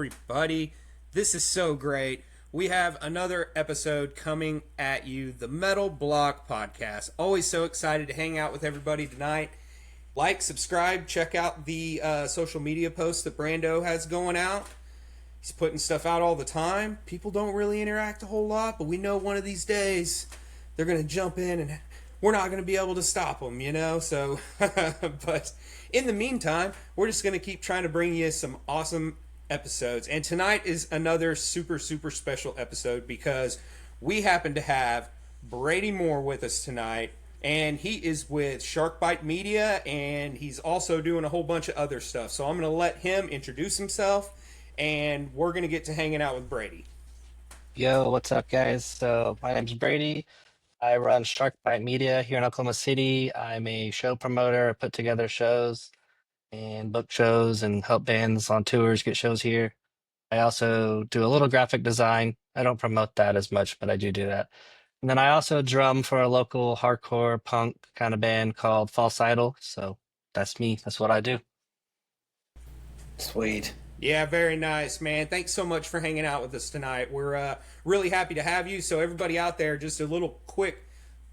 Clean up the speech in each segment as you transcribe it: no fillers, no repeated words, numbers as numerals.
everybody. This is so great. We have another episode coming at you, the Metal Block Podcast. Always so excited to hang out with everybody tonight. Like, subscribe, check out the social media posts that Brando has going out. He's putting stuff out all the time. People don't really interact a whole lot, but we know one of these days they're going to jump in and we're not going to be able to stop them, you know? So, but in the meantime, we're just going to keep trying to bring you some awesome episodes. And tonight is another super, super special episode because we happen to have Brady Moore with us tonight. And he is with Sharkbite Media, and he's also doing a whole bunch of other stuff. So I'm going to let him introduce himself, and we're going to get to hanging out with Brady. Yo, what's up, guys? So, my name's Brady. I run Sharkbite Media here in Oklahoma City. I'm a show promoter. I put together shows and book shows and help bands on tours get shows here. I also do a little graphic design. I don't promote that as much, but I do that. And then I also drum for a local hardcore punk kind of band called False Idol. So, that's me. That's what I do. Sweet. Yeah, very nice, man. Thanks so much for hanging out with us tonight. We're really happy to have you. So everybody out there, just a little quick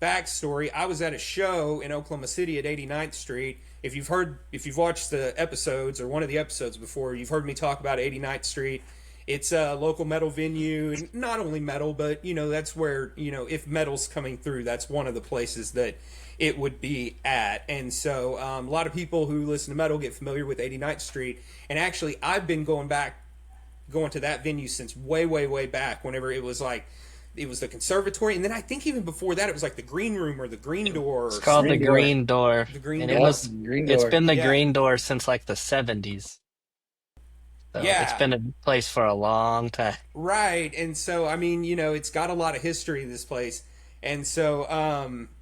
backstory. I was at a show in Oklahoma City at 89th Street. If you've watched the episodes or one of the episodes before, you've heard me talk about 89th Street. It's a local metal venue, and not only metal, but that's where if metal's coming through, that's one of the places that it would be at. And so a lot of people who listen to metal get familiar with 89th Street. And actually, I've been going to that venue since way, way, way back, whenever it was the conservatory. And then I think even before that, it was like the green room or the green door. It's called the Green Door. Green Door. The Green And Door. Green it's Door. been the Yeah. Green Door since like the 70s. So it's Yeah. been a place for a long time. Right. And so, I mean, it's got a lot of history, this place. And so,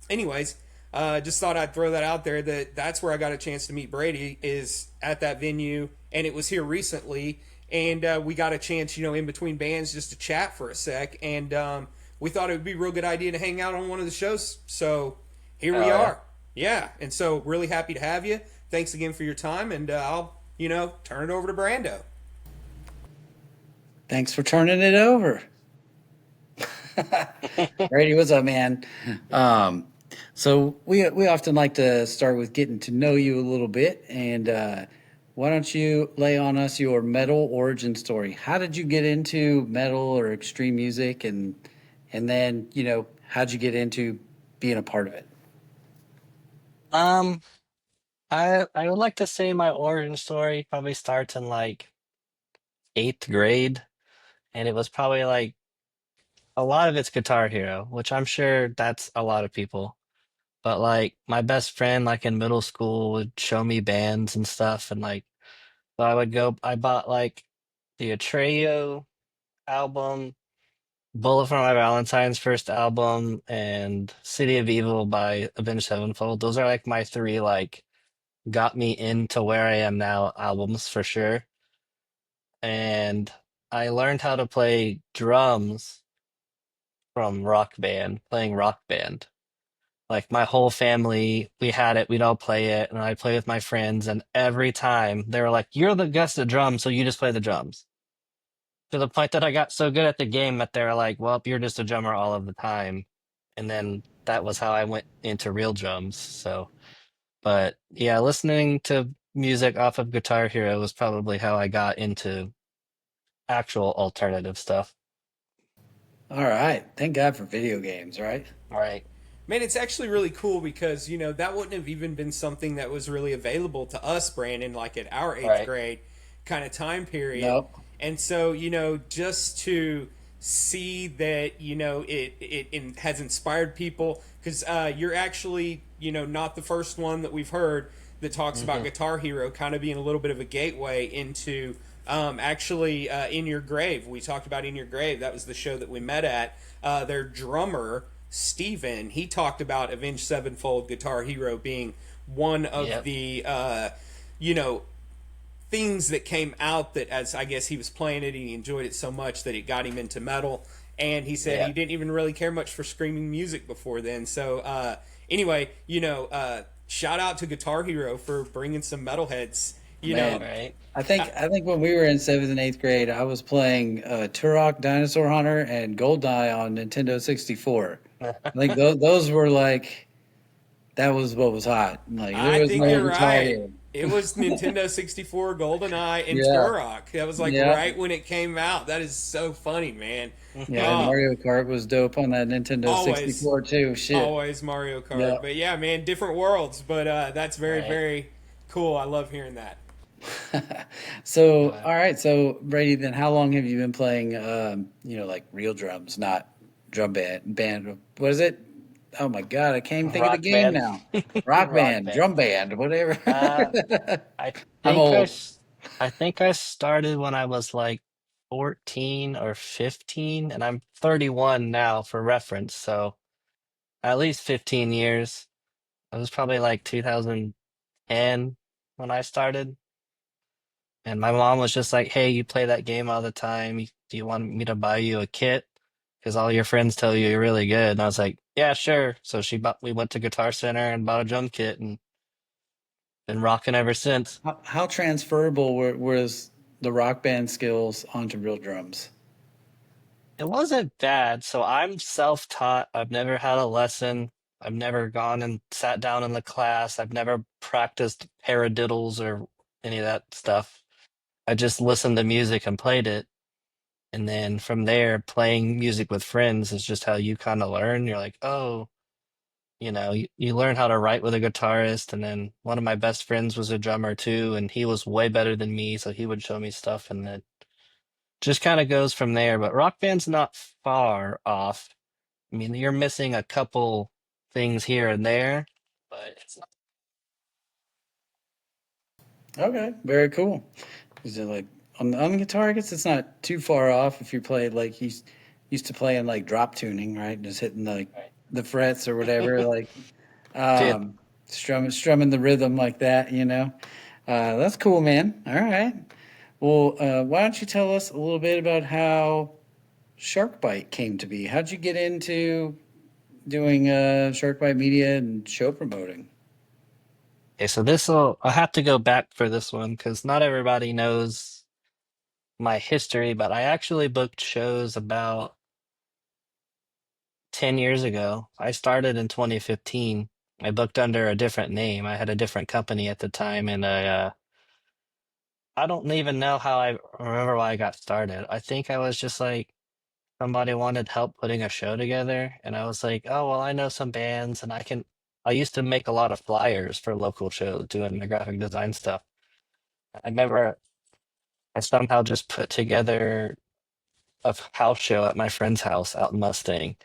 anyways, just thought I'd throw that out there that's where I got a chance to meet Brady, is at that venue. And it was here recently. And we got a chance, in between bands just to chat for a sec. And we thought it would be a real good idea to hang out on one of the shows. So here we yeah. are. Yeah. And so really happy to have you. Thanks again for your time. And I'll, turn it over to Brando. Thanks for turning it over. Brady, what's up, man? So we often like to start with getting to know you a little bit, and why don't you lay on us your metal origin story? How did you get into metal or extreme music, and then how'd you get into being a part of it? Um, I would like to say my origin story probably starts in like eighth grade, and it was probably like a lot of it's Guitar Hero, which I'm sure that's a lot of people. But like my best friend, like in middle school, would show me bands and stuff, and like so I would go. I bought like the Atreyu album, Bullet for My Valentine's first album, and City of Evil by Avenged Sevenfold. Those are like my three like got me into where I am now albums for sure. And I learned how to play drums from playing Rock Band. Like my whole family, we had it, we'd all play it, and I'd play with my friends, and every time they were like, "You're the guest of drums, so you just play the drums." To the point that I got so good at the game that they were like, "Well, you're just a drummer all of the time." And then that was how I went into real drums. So, but yeah, listening to music off of Guitar Hero was probably how I got into actual alternative stuff. All right, thank God for video games, right? Right. Man, it's actually really cool because, that wouldn't have even been something that was really available to us, Brandon, like at our eighth Right. grade kind of time period. Nope. And so, just to see that, it has inspired people, because you're actually, not the first one that we've heard that talks about Guitar Hero kind of being a little bit of a gateway into actually In Your Grave. We talked about In Your Grave. That was the show that we met at. Their drummer, Steven, he talked about Avenged Sevenfold Guitar Hero being one of Yep. the things that came out, that as I guess he was playing it, he enjoyed it so much that it got him into metal. And he said Yeah. he didn't even really care much for screaming music before then. So anyway, shout out to Guitar Hero for bringing some metalheads you know. Man, right? I think when we were in seventh and eighth grade, I was playing Turok Dinosaur Hunter and Goldeneye on Nintendo 64. I think those were like that was what was hot. Like there I was think no you're guitar right. here. It was Nintendo 64, GoldenEye, and Yeah, Turok. That was like yeah, right when it came out. That is so funny, man. yeah. And Oh, Mario Kart was dope on that Nintendo always, 64 too. Shit. always Mario Yeah. Kart. But yeah, man, different worlds. But that's very, Right. very cool. I love hearing that. So, But all right. So, Brady, then how long have you been playing, like real drums, not drum band? What is it? Oh my God, I can't even think of the rock game band, now. Rock rock band, band. drum band, whatever. Uh, I I'm think old. I think I started when I was like 14 or 15, and I'm 31 now for reference, so at least 15 years. It was probably like 2010 when I started, and my mom was just like, "Hey, you play that game all the time. Do you want me to buy you a kit? Because all your friends tell you you're really good." And I was like, "Yeah, sure." So we went to Guitar Center and bought a drum kit and been rocking ever since. How transferable was the rock band skills onto real drums? It wasn't bad. So I'm self-taught. I've never had a lesson. I've never gone and sat down in the class. I've never practiced paradiddles or any of that stuff. I just listened to music and played it. And then from there, playing music with friends is just how you kind of learn. You're like, oh, you learn how to write with a guitarist. And then one of my best friends was a drummer too, and he was way better than me. So he would show me stuff, and then just kind of goes from there. But Rock Band's not far off. I mean, you're missing a couple things here and there, but it's not. Okay, very cool. Is it like on the guitar? I guess it's not too far off if you play like he's used to playing like drop tuning, right? Just hitting like Right. the frets or whatever, like Dude, strumming the rhythm like that. That's cool, man. All right. Well, why don't you tell us a little bit about how Shark Bite came to be? How'd you get into doing Shark Bite Media and show promoting? okay, so I'll have to go back for this one because not everybody knows my history, but I actually booked shows about 10 years ago. I started in 2015. I booked under a different name. I had a different company at the time, and I don't even know how I remember why I got started. I think I was just like, somebody wanted help putting a show together, and I was like, oh, well, I know some bands, and I used to make a lot of flyers for local shows doing the graphic design stuff. I remember I somehow just put together a house show at my friend's house out in Mustang.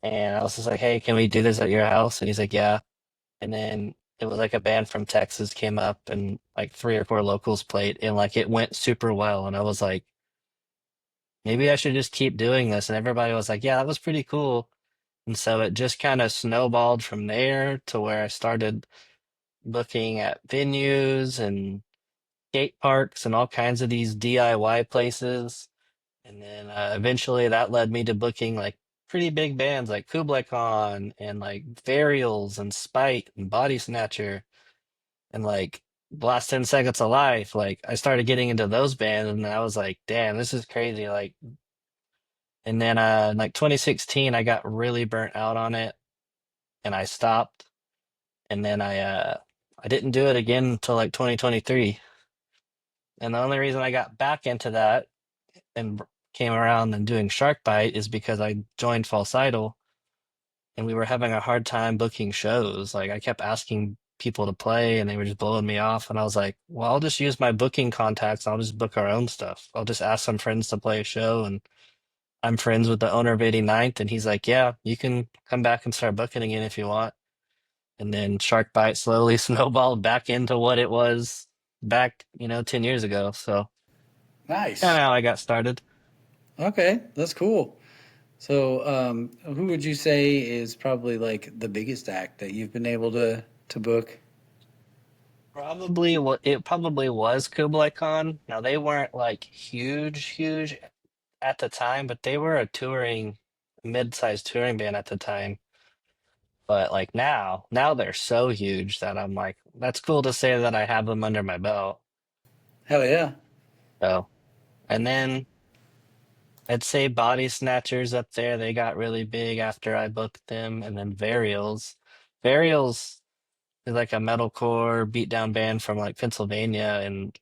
And I was just like, hey, can we do this at your house? And he's like, yeah. And then it was like a band from Texas came up and like three or four locals played and like it went super well. And I was like, maybe I should just keep doing this. And everybody was like, yeah, that was pretty cool. And so it just kind of snowballed from there to where I started looking at venues and skate parks and all kinds of these DIY places. And then eventually that led me to booking like pretty big bands like Kublai Khan and like Varials and Spite and Body Snatcher and like Last 10 Seconds of Life. Like I started getting into those bands and I was like, damn, this is crazy. Like, and then in like 2016, I got really burnt out on it and I stopped. And then I didn't do it again until like 2023. And the only reason I got back into that and came around and doing Shark Bite is because I joined False Idol and we were having a hard time booking shows. Like I kept asking people to play and they were just blowing me off. And I was like, well, I'll just use my booking contacts. I'll just book our own stuff. I'll just ask some friends to play a show. And I'm friends with the owner of 89th. And he's like, yeah, you can come back and start booking again if you want. And then Shark Bite slowly snowballed back into what it was back, 10 years ago. So kind Nice. of how I got started. Okay, that's cool. So, who would you say is probably like the biggest act that you've been able to book? Probably what it probably was Kublai Khan. Now they weren't like huge, huge at the time, but they were a mid-sized touring band at the time. But like now they're so huge that I'm like, that's cool to say that I have them under my belt. Hell yeah. So, and then I'd say Body Snatchers up there. They got really big after I booked them, and then Varials. Varials is like a metalcore beatdown band from like Pennsylvania, and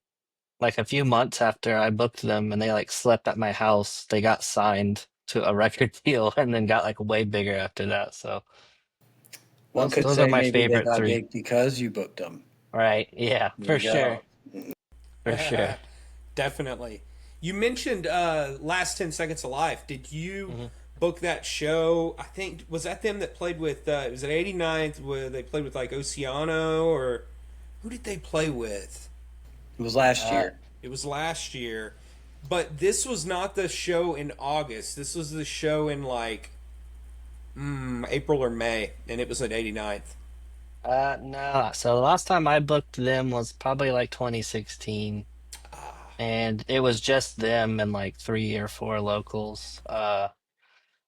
like a few months after I booked them, and they like slept at my house, they got signed to a record deal, and then got like way bigger after that. So One could those are say my maybe they favorite got three. big because you booked them. Right? Yeah, There for you sure, go. for sure. Definitely. You mentioned Last 10 Seconds of Life. Did you hmm book that show? I think, was that them that played with, it was at 89th where they played with like Oceano, or who did they play with? It was last Uh, year. It was last year. But this was not the show in August. This was the show in like April or May, and it was at 89th. no. So the last time I booked them was probably like 2016, and it was just them and like three or four locals.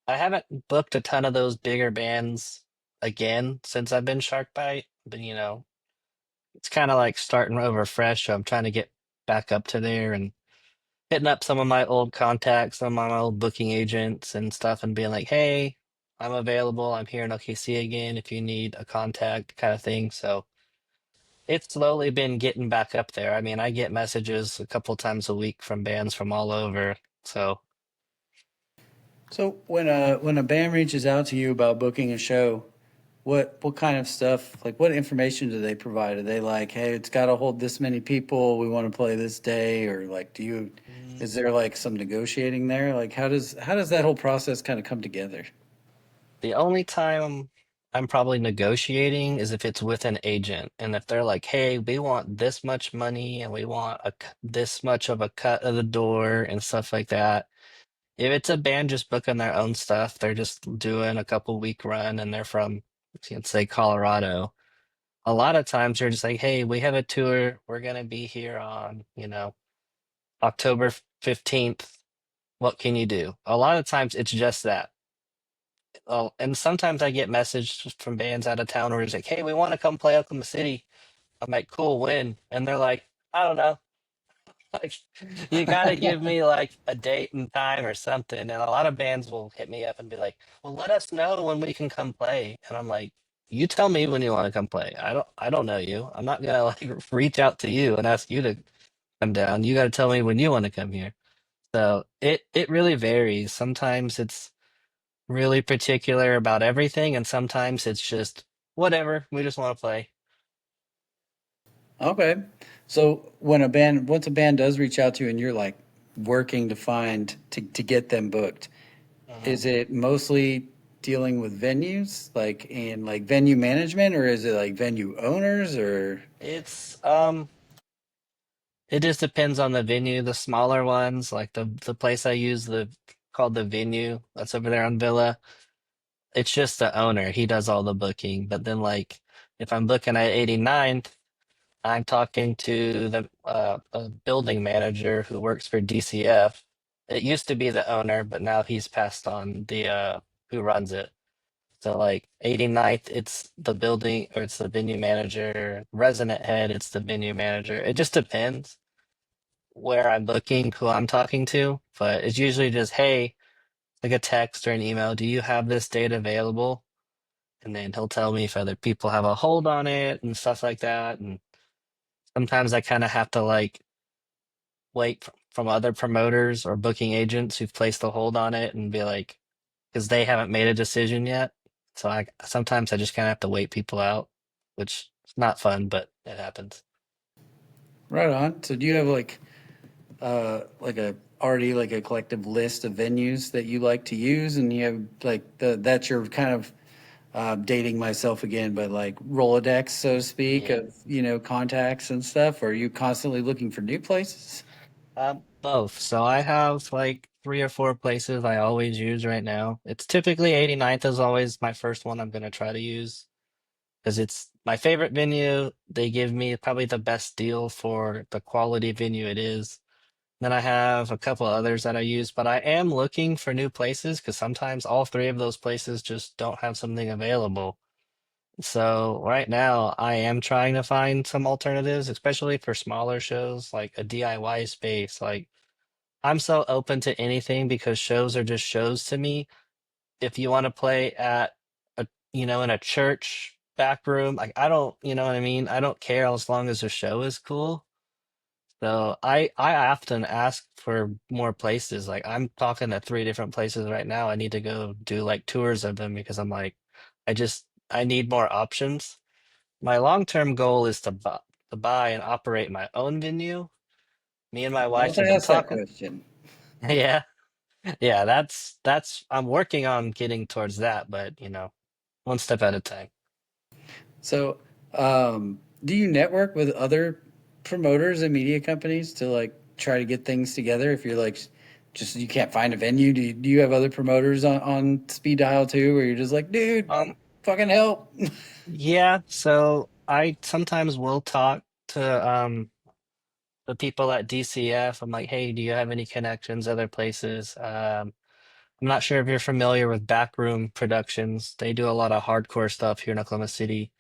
I haven't booked a ton of those bigger bands again since I've been Shark Bite, but it's kind of like starting over fresh. So I'm trying to get back up to there and hitting up some of my old contacts, some of my old booking agents and stuff, and being like, "Hey, I'm available. I'm here in OKC again. If you need a contact, kind of thing." So it's slowly been getting back up there. I mean, I get messages a couple times a week from bands from all over. So So when a band reaches out to you about booking a show, what kind of stuff, like what information do they provide? Are they like, hey, it's got to hold this many people, we want to play this day, or like, is there like some negotiating there? Like, how does that whole process kind of come together? the only time I'm probably negotiating is if it's with an agent, and if they're like, "Hey, we want this much money, and we want this much of a cut of the door and stuff like that." If it's a band just booking their own stuff, they're just doing a couple week run, and they're from, let's say, Colorado. A lot of times they're just like, "Hey, we have a tour. We're gonna be here on, October 15th. What can you do?" A lot of times it's just that. Oh, and sometimes I get messages from bands out of town where it's like, "Hey, we want to come play Oklahoma City." I'm like, "Cool, when?" And they're like, "I don't know." Like, you gotta give me like a date and time or something. And a lot of bands will hit me up and be like, "Well, let us know when we can come play." And I'm like, "You tell me when you want to come play. I don't know you. I'm not gonna like reach out to you and ask you to come down. You gotta tell me when you want to come here." So it really varies. Sometimes it's really particular about everything, and sometimes it's just whatever, we just want to play. Okay. So once a band does reach out to you and you're like working to get them booked, Mhm. is it mostly dealing with venues, like in like venue management, or is it like venue owners, or It's it just depends on the venue. The smaller ones, like the place I use, the called the Venue, that's over there on Villa. It's just the owner. He does all the booking. But then like if I'm booking at 89th, I'm talking to the a building manager who works for DCF. It used to be the owner, but now he's passed on the who runs it. So like 89th, it's the building or it's the venue manager. Resident head, it's the venue manager. It just depends where I'm looking, who I'm talking to, but it's usually just, "Hey," like a text or an email, "Do you have this date available?" And then he'll tell me if other people have a hold on it and stuff like that. And sometimes I kind of have to like wait from other promoters or booking agents who've placed a hold on it and be like, because they haven't made a decision yet. So I sometimes I just kind of have to wait people out, which is not fun, but it happens. right on? So do you have like a already like a collective list of venues that you like to use, and you have like that's your kind of dating myself again, but like Rolodex, so to speak, Yeah. of contacts and stuff. Or are you constantly looking for new places? Both. So I have like three or four places I always use right now. It's typically 89th is always my first one I'm gonna try to use because it's my favorite venue. They give me probably the best deal for the quality venue it is. Then I have a couple others that I use, but I am looking for new places because sometimes all three of those places just don't have something available. So right now, I am trying to find some alternatives, especially for smaller shows, like a DIY space. Like I'm so open to anything because shows are just shows to me. If you want to play at a, in a church back room, like I don't, you know what I mean? I don't care as long as the show is cool. So I often ask for more places. Like I'm talking to three different places right now. I need to go do like tours of them because I'm like, I need more options. My long-term goal is to buy and operate my own venue. Me and my I was wife going have to been ask that talking. question. Yeah. Yeah, that's I'm working on getting towards that, but one step at a time. So, do you network with other promoters and media companies to like try to get things together? If you're like, just you can't find a venue, do you have other promoters on speed dial too, where you're just like, dude, Um, fucking help? yeah, so I sometimes will talk to the people at DCF. I'm like, hey, do you have any connections other places? I'm not sure if you're familiar with Backroom Productions. They do a lot of hardcore stuff here in Oklahoma City.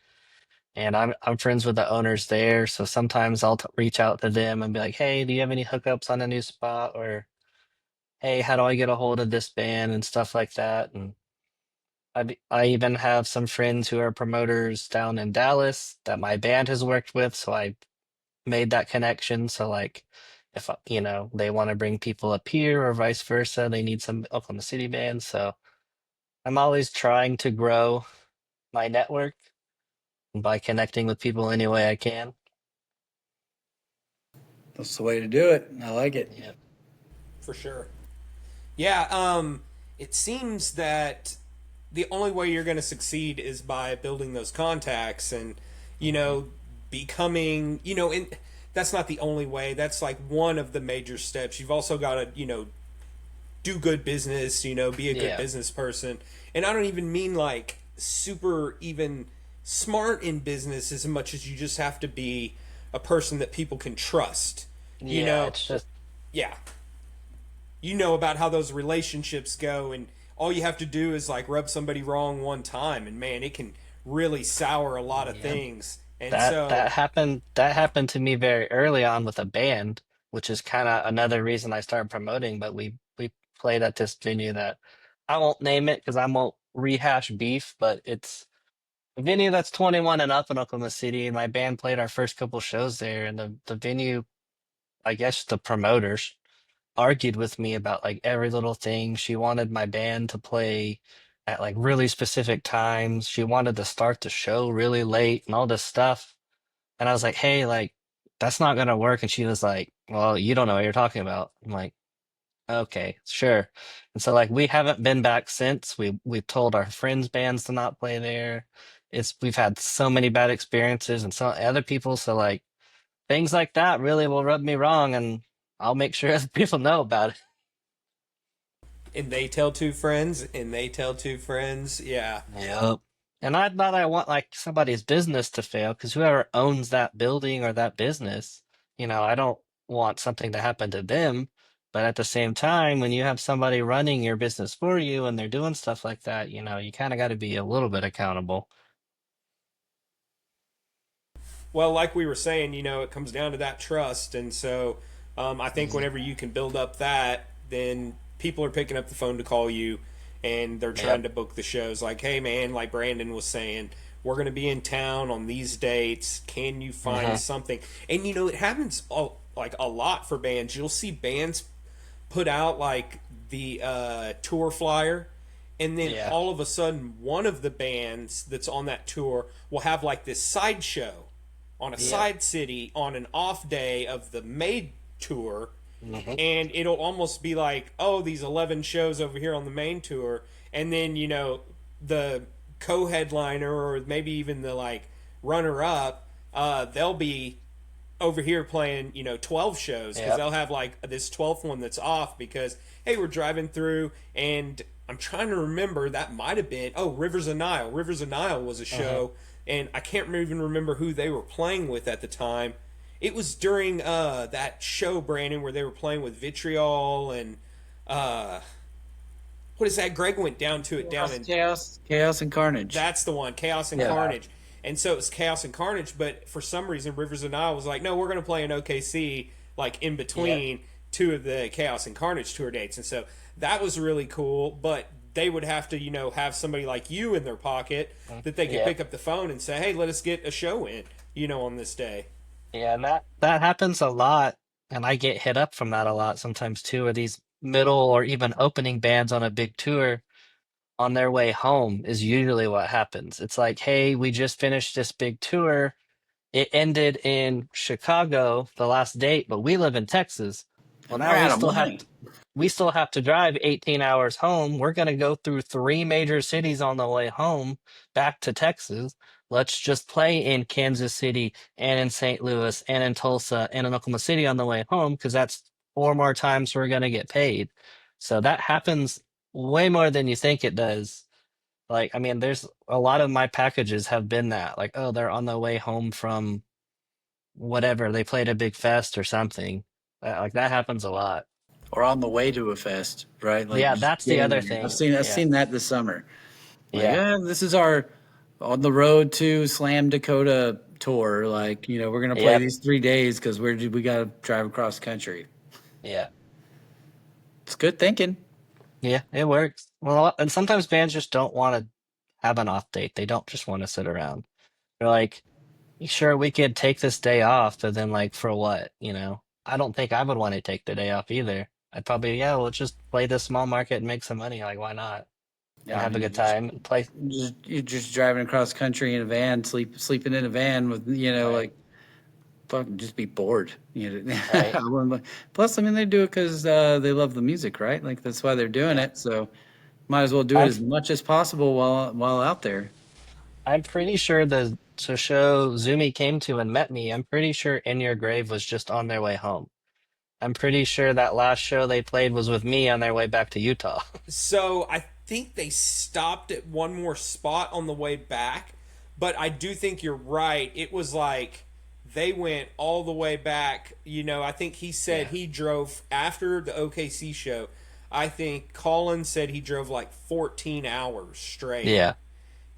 And I'm friends with the owners there, so sometimes I'll reach out to them and be like, "Hey, do you have any hookups on a new spot?" Or, "Hey, how do I get a hold of this band?" and stuff like that. And I even have some friends who are promoters down in Dallas that my band has worked with, so I made that connection. So like, if they want to bring people up here or vice versa, they need some Oklahoma City bands. So I'm always trying to grow my network by connecting with people any way I can. That's the way to do it. I like it. Yeah. For sure. Yeah, it seems that the only way you're going to succeed is by building those contacts and, you know, becoming, and that's not the only way. That's like one of the major steps. You've also got to, do good business, be a good Yeah. business person. And I don't even mean like super even smart in business as much as you just have to be a person that people can trust. You Yeah, know, it's just yeah, you know about how those relationships go, and all you have to do is like rub somebody wrong one time, and man, it can really sour a lot of yeah. things. And That so, that happened that happened to me very early on with a band, which is kind of another reason I started promoting, but we played at this venue that I won't name it because I won't rehash beef, but it's a venue that's 21 and up in Oklahoma City, and my band played our first couple shows there, and the venue, I guess the promoters argued with me about like every little thing. She wanted my band to play at like really specific times. She wanted to start the show really late and all this stuff. And I was like, hey, like, that's not gonna work. And she was like, well, you don't know what you're talking about. I'm like, okay, sure. And so like we haven't been back since. We've told our friends' bands to not play there. We've had so many bad experiences and so other people. So like things like that really will rub me wrong, and I'll make sure other people know about it. and they tell two friends, and they tell two friends. Yeah. Yep. And not I want like somebody's business to fail, because whoever owns that building or that business, I don't want something to happen to them. But at the same time, when you have somebody running your business for you and they're doing stuff like that, you kind of got to be a little bit accountable. Well, like we were saying, it comes down to that trust. And so I think Mhm. whenever you can build up that, then people are picking up the phone to call you, and they're trying Yep. to book the shows. Like, hey, man, like Brandon was saying, we're going to be in town on these dates. Can you find Hmm. something? And, it happens like a lot for bands. You'll see bands put out like the tour flyer, and then Yeah. all of a sudden one of the bands that's on that tour will have like this sideshow on a Yep. side city on an off day of the main tour, Hmm. and it'll almost be like, oh, these 11 shows over here on the main tour, and then the co-headliner or maybe even the like runner up, they'll be over here playing 12 shows because Yep. they'll have like this 12th one that's off because, hey, we're driving through, and I'm trying to remember, that might have been, oh, Rivers of Nile was a Hmm. show, and I can't even remember who they were playing with at the time. It was during that show, Brandon, where they were playing with Vitriol and uh what is that? Greg went down to it down in Chaos and Carnage. that's the one, Chaos and Yeah. Carnage. And so it was Chaos and Carnage, but for some reason Rivers of Nile was like, no, we're going to play in OKC like in Yeah. between two of the Chaos and Carnage tour dates. And so that was really cool, but they would have to, have somebody like you in their pocket that they could Yeah. pick up the phone and say, hey, let us get a show in, on this day. Yeah, and that happens a lot, and I get hit up from that a lot sometimes too. Or these middle or even opening bands on a big tour on their way home is usually what happens. It's like, hey, we just finished this big tour. It ended in Chicago, the last date, but we live in Texas. Well, And they're now out of money. we still have to drive 18 hours home. We're going to go through three major cities on the way home back to Texas. Let's just play in Kansas City and in St. Louis and in Tulsa and in Oklahoma City on the way home because that's four more times we're going to get paid. So that happens way more than you think it does. Like, I mean, there's a lot of my packages have been that. Like, oh, they're on the way home from whatever. They played a big fest or something. Like, that happens a lot. Or on the way to a fest, right? Like Yeah, just that's the getting other there. I've thing. seen I've Yeah. seen that this summer. Like, Yeah. yeah, this is our on the road to Slam Dakota tour. Like, we're gonna play Yep. these 3 days because we got to drive across country. Yeah. It's good thinking. Yeah, it works. Well, and sometimes bands just don't want to have an off date. They don't just want to sit around. They're like, sure, we could take this day off, but then like for what, I don't think I would want to take the day off either. I'd probably, yeah, we'll just play this small market and make some money. Like, why not? And Yeah, I have a mean, good time. Play. you're just driving across country in a van, sleeping in a van with Right. like fucking just be bored. Right. I wouldn't- Plus, I mean, they do it because they love the music, right? Like that's why they're doing Yeah. it. So might as well do it I'm as much as possible while out there. I'm pretty sure the show Zoomy came to and met me, I'm pretty sure In Your Grave was just on their way home. I'm pretty sure that last show they played was with me on their way back to Utah. So I think they stopped at one more spot on the way back, but I do think you're right. It was like they went all the way back. I think he said Yeah. he drove after the OKC show. I think Colin said he drove like 14 hours straight. Yeah.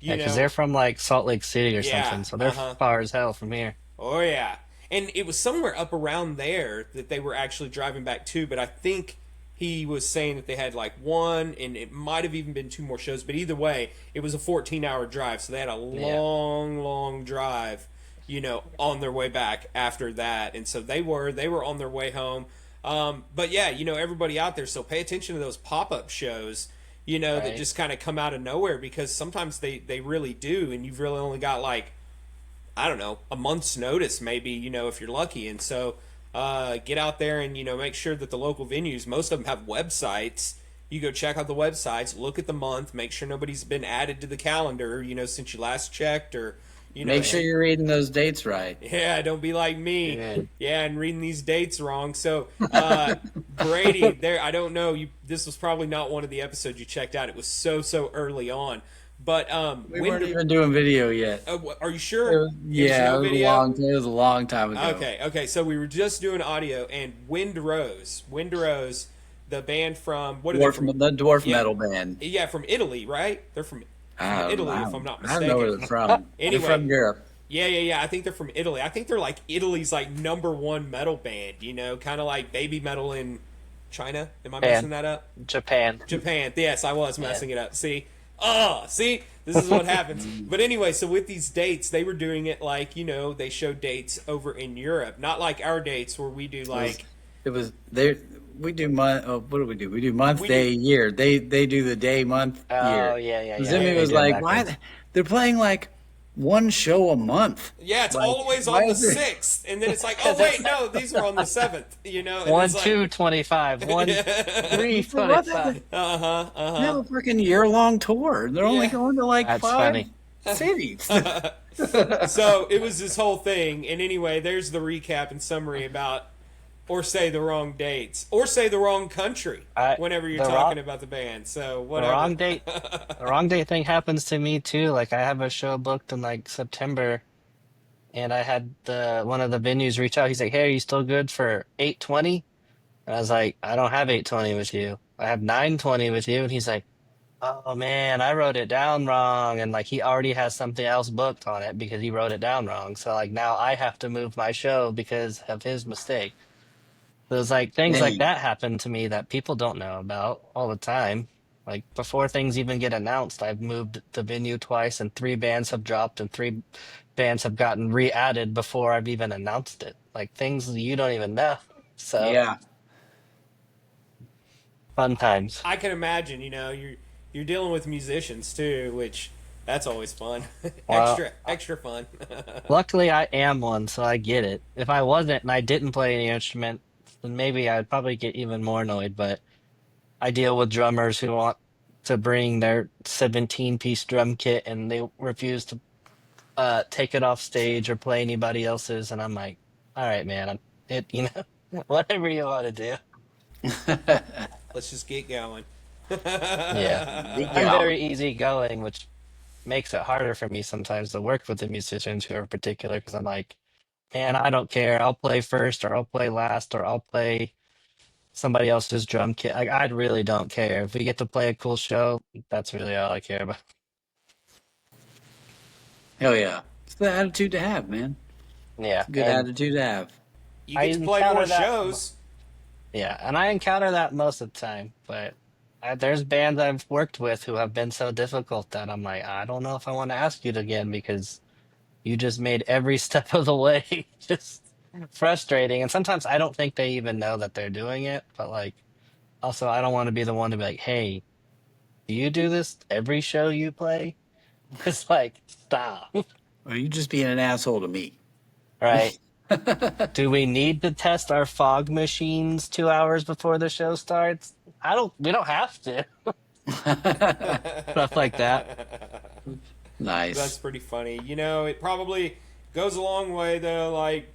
You Yeah, because know, they're from like Salt Lake City or yeah, something, so they're uh huh. far as hell from here. Oh yeah, and it was somewhere up around there that they were actually driving back to. But I think he was saying that they had like one, and it might have even been two more shows. But either way, it was a 14-hour drive, so they had a Yeah. long, long drive, on their way back after that. And so they were on their way home. But yeah, everybody out there, so pay attention to those pop-up shows. That Right. just kind of come out of nowhere because sometimes they really do, and you've really only got like I don't know, a month's notice, maybe, if you're lucky. And so get out there and, make sure that the local venues, most of them have websites. You go check out the websites, look at the month, make sure nobody's been added to the calendar, since you last checked or, Make sure you're reading those dates right. yeah, don't be like me. Yeah. Yeah, and reading these dates wrong. So, Brady, there, I don't know. This was probably not one of the episodes you checked out. It was so early on. But We when weren't even doing video yet. are you sure? There's Yeah, no it was video? it was a long time ago. Okay. So we were just doing audio, and Wind Rose, the band from what are they from? The dwarf Yeah. metal band. Yeah, from Italy, right? They're from Italy, if I'm not I don't know where mistaken. they're from. Anyway. They're from Europe. Yeah. I think they're from Italy. I think they're like Italy's like number one metal band. Kind of like baby metal in China. Am I messing that up? Japan. Japan. Yes, I was messing it up. See, this is what happens. But anyway, so with these dates, they were doing it like they show dates over in Europe, not like our dates where we do like It was there. We do month. Oh, what do we do? We do month, We day, year. They do the day, month, Oh, year. yeah. Zimmy They was do it like, "Why? backwards. They're playing like one show a month." yeah, it's Like, always why on the is it- 6th, and then it's like, oh wait, no, these were on the 7th. And One, it's like, 2, 25. 1, 3, What 25. They have a freaking year-long tour. They're only Yeah. going to like That's 5 funny. cities. So it was this whole thing. And anyway, there's the recap and summary about, or say the wrong dates, or say the wrong country whenever you're the talking wrong- about the band. So The whatever. wrong date thing happens to me too. Like I have a show booked in like September, and I had the one of the venues reach out. He's like, "Hey, are you still good for 8:20?" And I was like, "I don't have 8:20 with you." I have 9:20 with you, and he's like, oh man, I wrote it down wrong, and like he already has something else booked on it because he wrote it down wrong. So like now I have to move my show because of his mistake. There's like things like Dang. that happen to me that people don't know about all the time. Like before things even get announced, I've moved the venue twice, and three bands have dropped, and three bands have gotten re-added before I've even announced it. Like things you don't even know. So Yeah. fun times. I can imagine, you're dealing with musicians too, which that's always fun. Well, extra fun. luckily I am one, so I get it. If I wasn't and I didn't play any instrument, then maybe I'd probably get even more annoyed. But I deal with drummers who want to bring their 17-piece drum kit and they refuse to take it off stage or play anybody else's, and I'm like, all right, man, whatever you want to do. Let's just get going. Yeah, I'm Yeah. very easygoing, which makes it harder for me sometimes to work with the musicians who are particular because I'm like, man, I don't care. I'll play first, or I'll play last, or I'll play somebody else's drum kit. Like, I really don't care. If we get to play a cool show, that's really all I care about. Hell yeah. It's the attitude to have, man. Yeah, It's a good and attitude to have. You I get to play more encounter that. shows. Yeah, and I encounter that most of the time, but there's bands I've worked with who have been so difficult that I'm like, I don't know if I want to ask you again because you just made every step of the way just frustrating. And sometimes I don't think they even know that they're doing it, but like, also, I don't want to be the one to be like, hey, do you do this every show you play? It's like, stop, Or you just being an asshole to me. right? Do we need to test our fog machines 2 hours before the show starts? We don't have to. Stuff like that. That's Nice. pretty funny. It probably goes a long way though, like,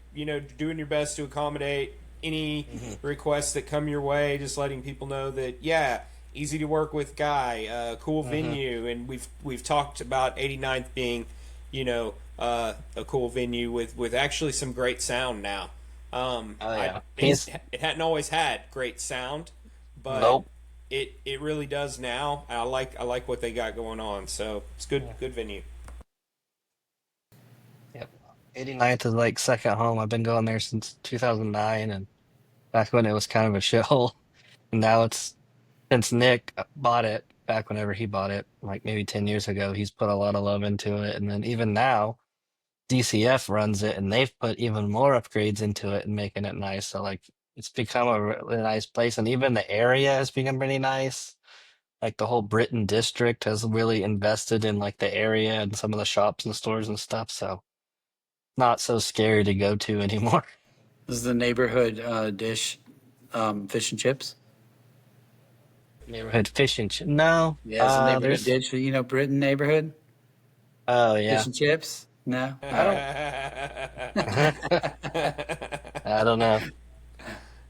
doing your best to accommodate any Hmm. requests that come your way, just letting people know that, yeah, easy to work with guy, cool Hmm. venue, and we've talked about 89th being, a cool venue with actually some great sound now. Oh I yeah. it, it hadn't always had great sound, but Nope. it really does now. I like what they got going on. So it's Yeah. good venue. Yep. 89th is like second home. I've been going there since 2009, and back when it was kind of a shithole. And now it's since Nick bought it back whenever he bought it, like maybe 10 years ago, he's put a lot of love into it. And then even now, DCF runs it and they've put even more upgrades into it and making it nice. So like it's become a really nice place. And even the area has become really nice. Like the whole Britain district has really invested in like the area and some of the shops and stores and stuff. So not so scary to go to anymore. This is the neighborhood dish, fish and chips. Neighborhood fishing. No, Yeah, it's a neighborhood there's, dish. You know, Britain neighborhood oh fish yeah. and chips. No, I don't. I don't know.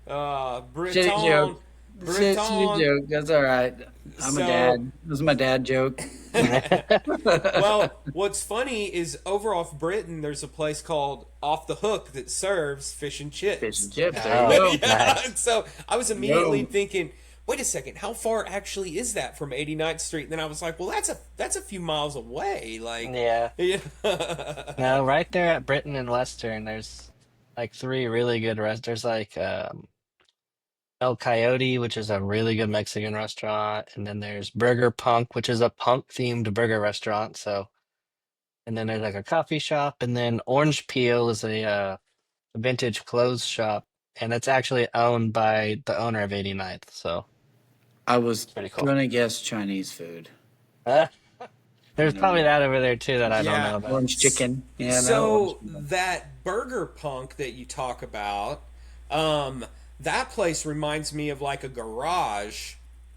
Shitty joke. Breton, Shitty Breton. joke. That's all right. I'm a So dad. This is my dad joke. well, what's funny is over off Britain, there's a place called Off the Hook that serves fish and Fish and chips. chips. There you Oh, go. Yeah, nice. and so I was immediately Yo. thinking, wait a second, how far actually is that from 89th Street? And then I was like, well, that's a few miles away. Like, Yeah. yeah. No, right there at Britain and Western, there's like three really good restaurants. There's like El Coyote, which is a really good Mexican restaurant, and then there's Burger Punk, which is a punk themed burger restaurant. So, and then there's like a coffee shop, and then Orange Peel is a vintage clothes shop, and it's actually owned by the owner of 89th. So I was it's pretty cool. gonna guess Chinese food. Uh, You there's probably know, that over there too that I don't Yeah. know about. orange chicken. Yeah, no orange So chicken. that Burger Punk that you talk about, um, that place reminds me of like a garage,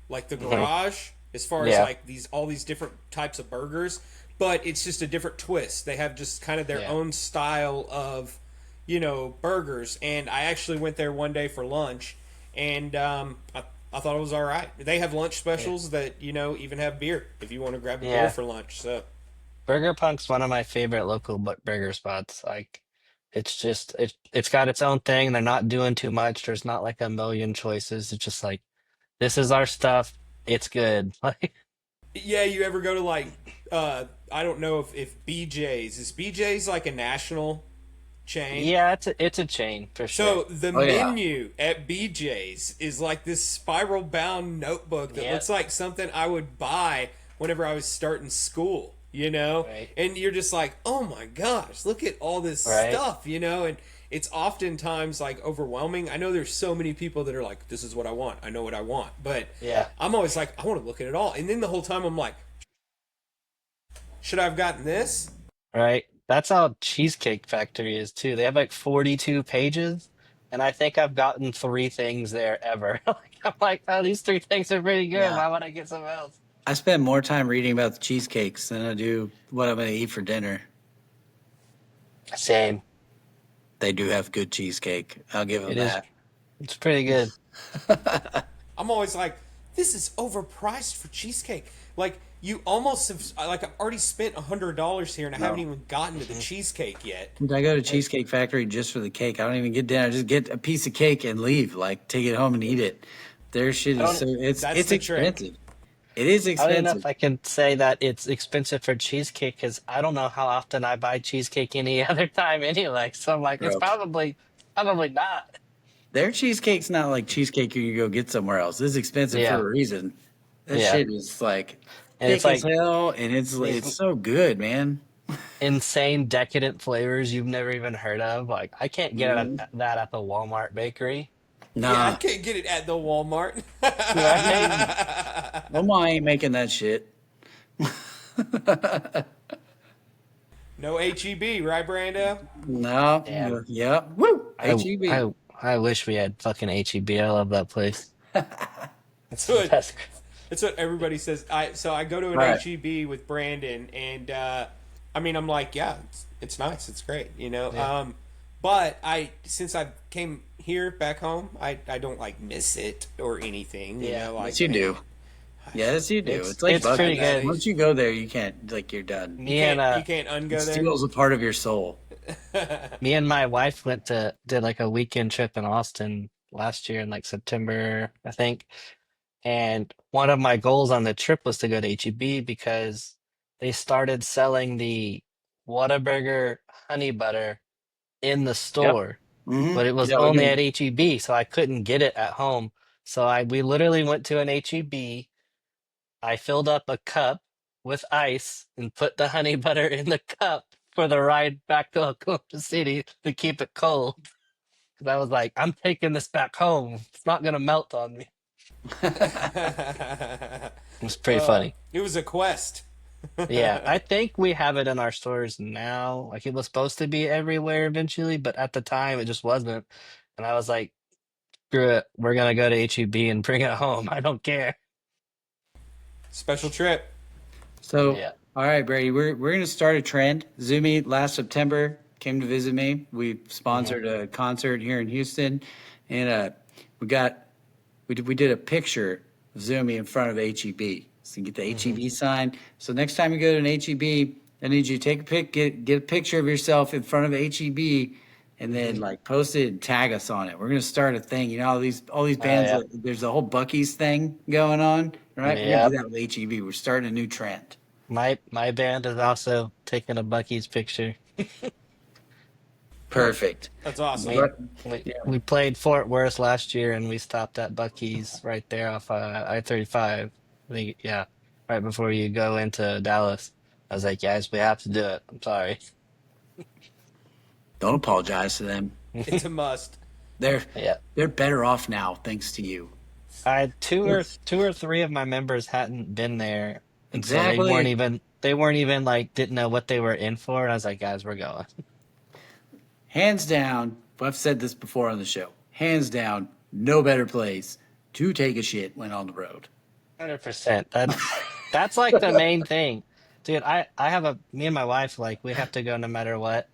like the Mhm. garage, as far as Yeah, like these all these different types of burgers, but it's just a different twist. They have just kind of their yeah. own style of, burgers. And I actually went there one day for lunch, and I thought it was all right. They have lunch Yeah. specials that even have beer if you want to grab a beer Yeah. for lunch. So Burger Punk's one of my favorite local burger spots. Like, it's just it's got its own thing. They're not doing too much. There's not like a million choices. It's just like This is our stuff. It's good. Like, Yeah, you ever go to like I don't know if BJ's is BJ's like a national chain. yeah, it's a chain for sure. So the Oh yeah. menu at BJ's is like this spiral bound notebook that Yeah, looks like something I would buy whenever I was starting school, you know? right, And you're just like, "Oh my gosh, look at all this right. stuff," you know? And it's oftentimes like overwhelming. I know there's so many people that are like, "This is what I want. I know what I want." But Yeah, I'm always like, "I want to look at it all." And then the whole time I'm like, "Should I have gotten this?" right. That's how Cheesecake Factory is too. They have like 42 pages, and I think I've gotten three things there ever. Like, I'm like, oh, these three things are pretty good. Yeah. Why would I get something else? I spend more time reading about the cheesecakes than I do what I'm going to eat for dinner. Same. They do have good cheesecake. I'll give them It is. that. It's pretty good. I'm always like, this is overpriced for cheesecake. Like you almost have like I've already spent $100 here and I haven't No. even gotten to the cheesecake yet. I go to Cheesecake Factory just for the cake. I don't even get dinner. I just get a piece of cake and leave. Like take it home and eat it. Their shit I is don't. so That's it's the trick. expensive. It is I don't know expensive. if I can say that it's expensive for cheesecake because I don't know how often I buy cheesecake any other time anyway. So I'm like, it's Bro. probably not. Their cheesecake's not like cheesecake you can go get somewhere else. This is expensive for Yeah, a reason. That yeah. shit is like And it's thick as like hell, and these it's so good, man. insane decadent flavors you've never even heard of. Like I can't get Mhm. that at the Walmart bakery, Yeah, I Nah, can't get it at the Walmart. right? Mama ain't making that shit. No HEB, right, Brando? Damn. No, yeah, woo, I HEB. I I wish we had fucking HEB. I love that place. It's That's the what best. that's what everybody says. I go to All an right. HEB with Brandon, and I mean I'm like, yeah, it's nice, it's great, you know. Yeah. But I since I came here back home, I don't like miss it or anything, you Yeah. know. Yes, Like you man, do. Yes, you do. It's like It's I pretty Bucky's. that good. Once H, you go there, you can't like you're done. you Me and can't uh you can't It ungo there. steals a part of your soul. me and my wife did like a weekend trip in Austin last year in like September, I think. And one of my goals on the trip was to go to HEB because they started selling the Whataburger honey butter in the Yep. store, Mm-hmm. but it was Yeah, we've only been. at HEB, so I couldn't get it at home. So we literally went to an HEB. I filled up a cup with ice and put the honey butter in the cup for the ride back to Oklahoma City to keep it cold. 'Cause I was like, I'm taking this back home. It's not gonna melt on me. It was pretty funny. It was a quest. Yeah, I think we have it in our stores now. Like it was supposed to be everywhere eventually, but at the time it just wasn't. And I was like, screw it, we're gonna go to HEB and bring it home. I don't care. Special trip. So, Yeah. all right, Brady, we're gonna start a trend. Zoomy last September came to visit me. We Hmm. sponsored a concert here in Houston, and we got we did a picture of Zoomy in front of HEB. So you get the Hmm. HEB sign. So next time you go to an HEB, I need you to take a get a picture of yourself in front of HEB, and then like post it and tag us on it. We're gonna start a thing. You know, all these Oh bands. yeah. Like, there's a whole Bucky's thing going on, right? We're gonna do Yep. that with HEB. We're starting a new trend. My band is also taking a Bucky's picture. Perfect. That's awesome. We But we yeah, we played Fort Worth last year and we stopped at Bucky's right there off I-35. Yeah, right before you go into Dallas. I was like, guys, we have to do it. I'm sorry. don't apologize to them. It's a must. They're Yeah. they're better off now thanks to you. I two or three of my members hadn't been there, and so Exactly. they weren't even like didn't know what they were in for. And I was like, guys, we're going. Hands down, I've said this before on the show. Hands down, no better place to take a shit when on the road. 100%. That's like the main thing. Dude, I have me and my wife, like we have to go no matter what.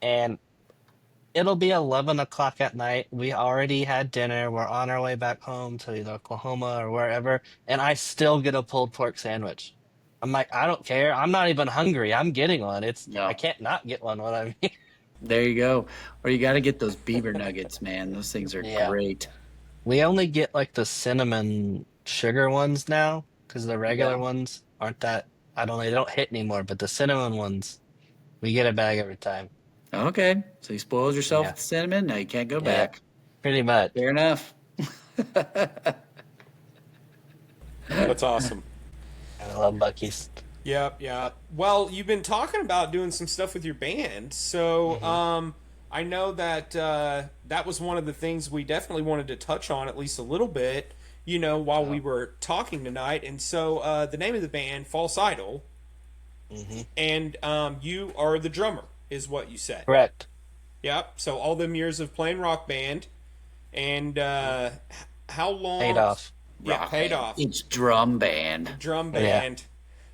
And it'll be 11 o'clock at night. We already had dinner. We're on our way back home to either Oklahoma or wherever. And I still get a pulled pork sandwich. I'm like, I don't care. I'm not even hungry. I'm getting one. I No. can't not get one when There you go. Or you got to get those beaver nuggets, man. Those things are Yeah. great. We only get like the cinnamon sugar ones now because the regular Yeah. ones aren't that. I don't know. They don't hit anymore, but the cinnamon ones, we get a bag every time. Okay. So you spoiled yourself Yeah. with the cinnamon. Now you can't go Yeah. back. Pretty much. Fair enough. That's awesome. I love Bucky's. Yep, yeah. Well, you've been talking about doing some stuff with your band, so Hmm. I know that that was one of the things we definitely wanted to touch on at least a little bit, while we Oh. were talking tonight. And so the name of the band, False Idol, Hmm. and you are the drummer, is what you said. Correct. Yep. So all them years of playing rock band, and how Paid long? off. Yeah, Rock paid band. off. It's drum band. Drum Yeah. band.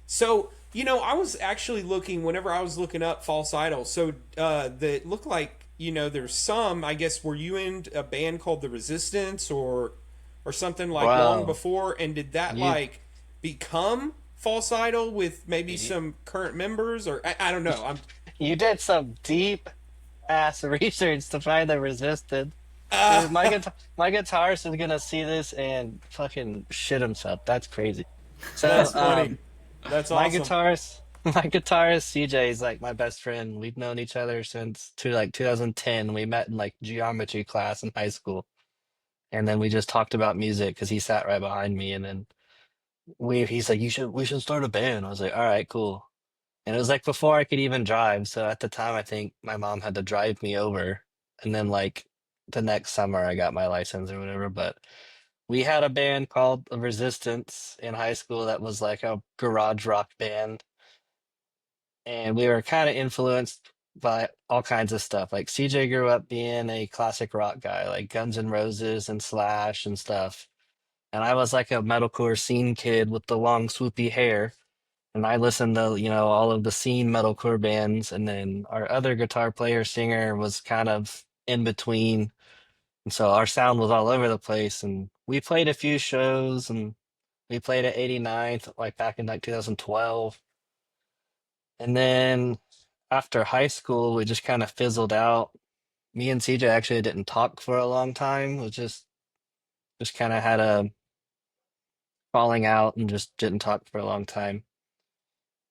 So, I was actually looking, whenever I was looking up False Idol, so that looked like, there's some, I guess, were you in a band called The Resistance or something like long Wow. before? And did that You like become False Idol with maybe you some current members? Or I don't know. I'm you did some deep ass research to find the resistance. Dude, uh, my guitarist is gonna see this and fucking shit himself. That's crazy. that's So, funny. That's my awesome. guitarist, my guitarist CJ is like my best friend. We've known each other since 2010. We met in like geometry class in high school, and then we just talked about music because he sat right behind me. And then he's like, we should start a band. I was like, all right, cool. And it was like before I could even drive. So at the time, I think my mom had to drive me over. And then like the next summer, I got my license or whatever. But we had a band called The Resistance in high school that was like a garage rock band. And we were kind of influenced by all kinds of stuff. Like CJ grew up being a classic rock guy, like Guns N' Roses and Slash and stuff. And I was like a metalcore scene kid with the long swoopy hair. And I listened to, all of the scene metalcore bands. And then our other guitar player singer was kind of in between. And so our sound was all over the place. And we played a few shows and we played at 89th, like back in like 2012. And then after high school, we just kind of fizzled out. Me and CJ actually didn't talk for a long time. We just kind of had a falling out and just didn't talk for a long time.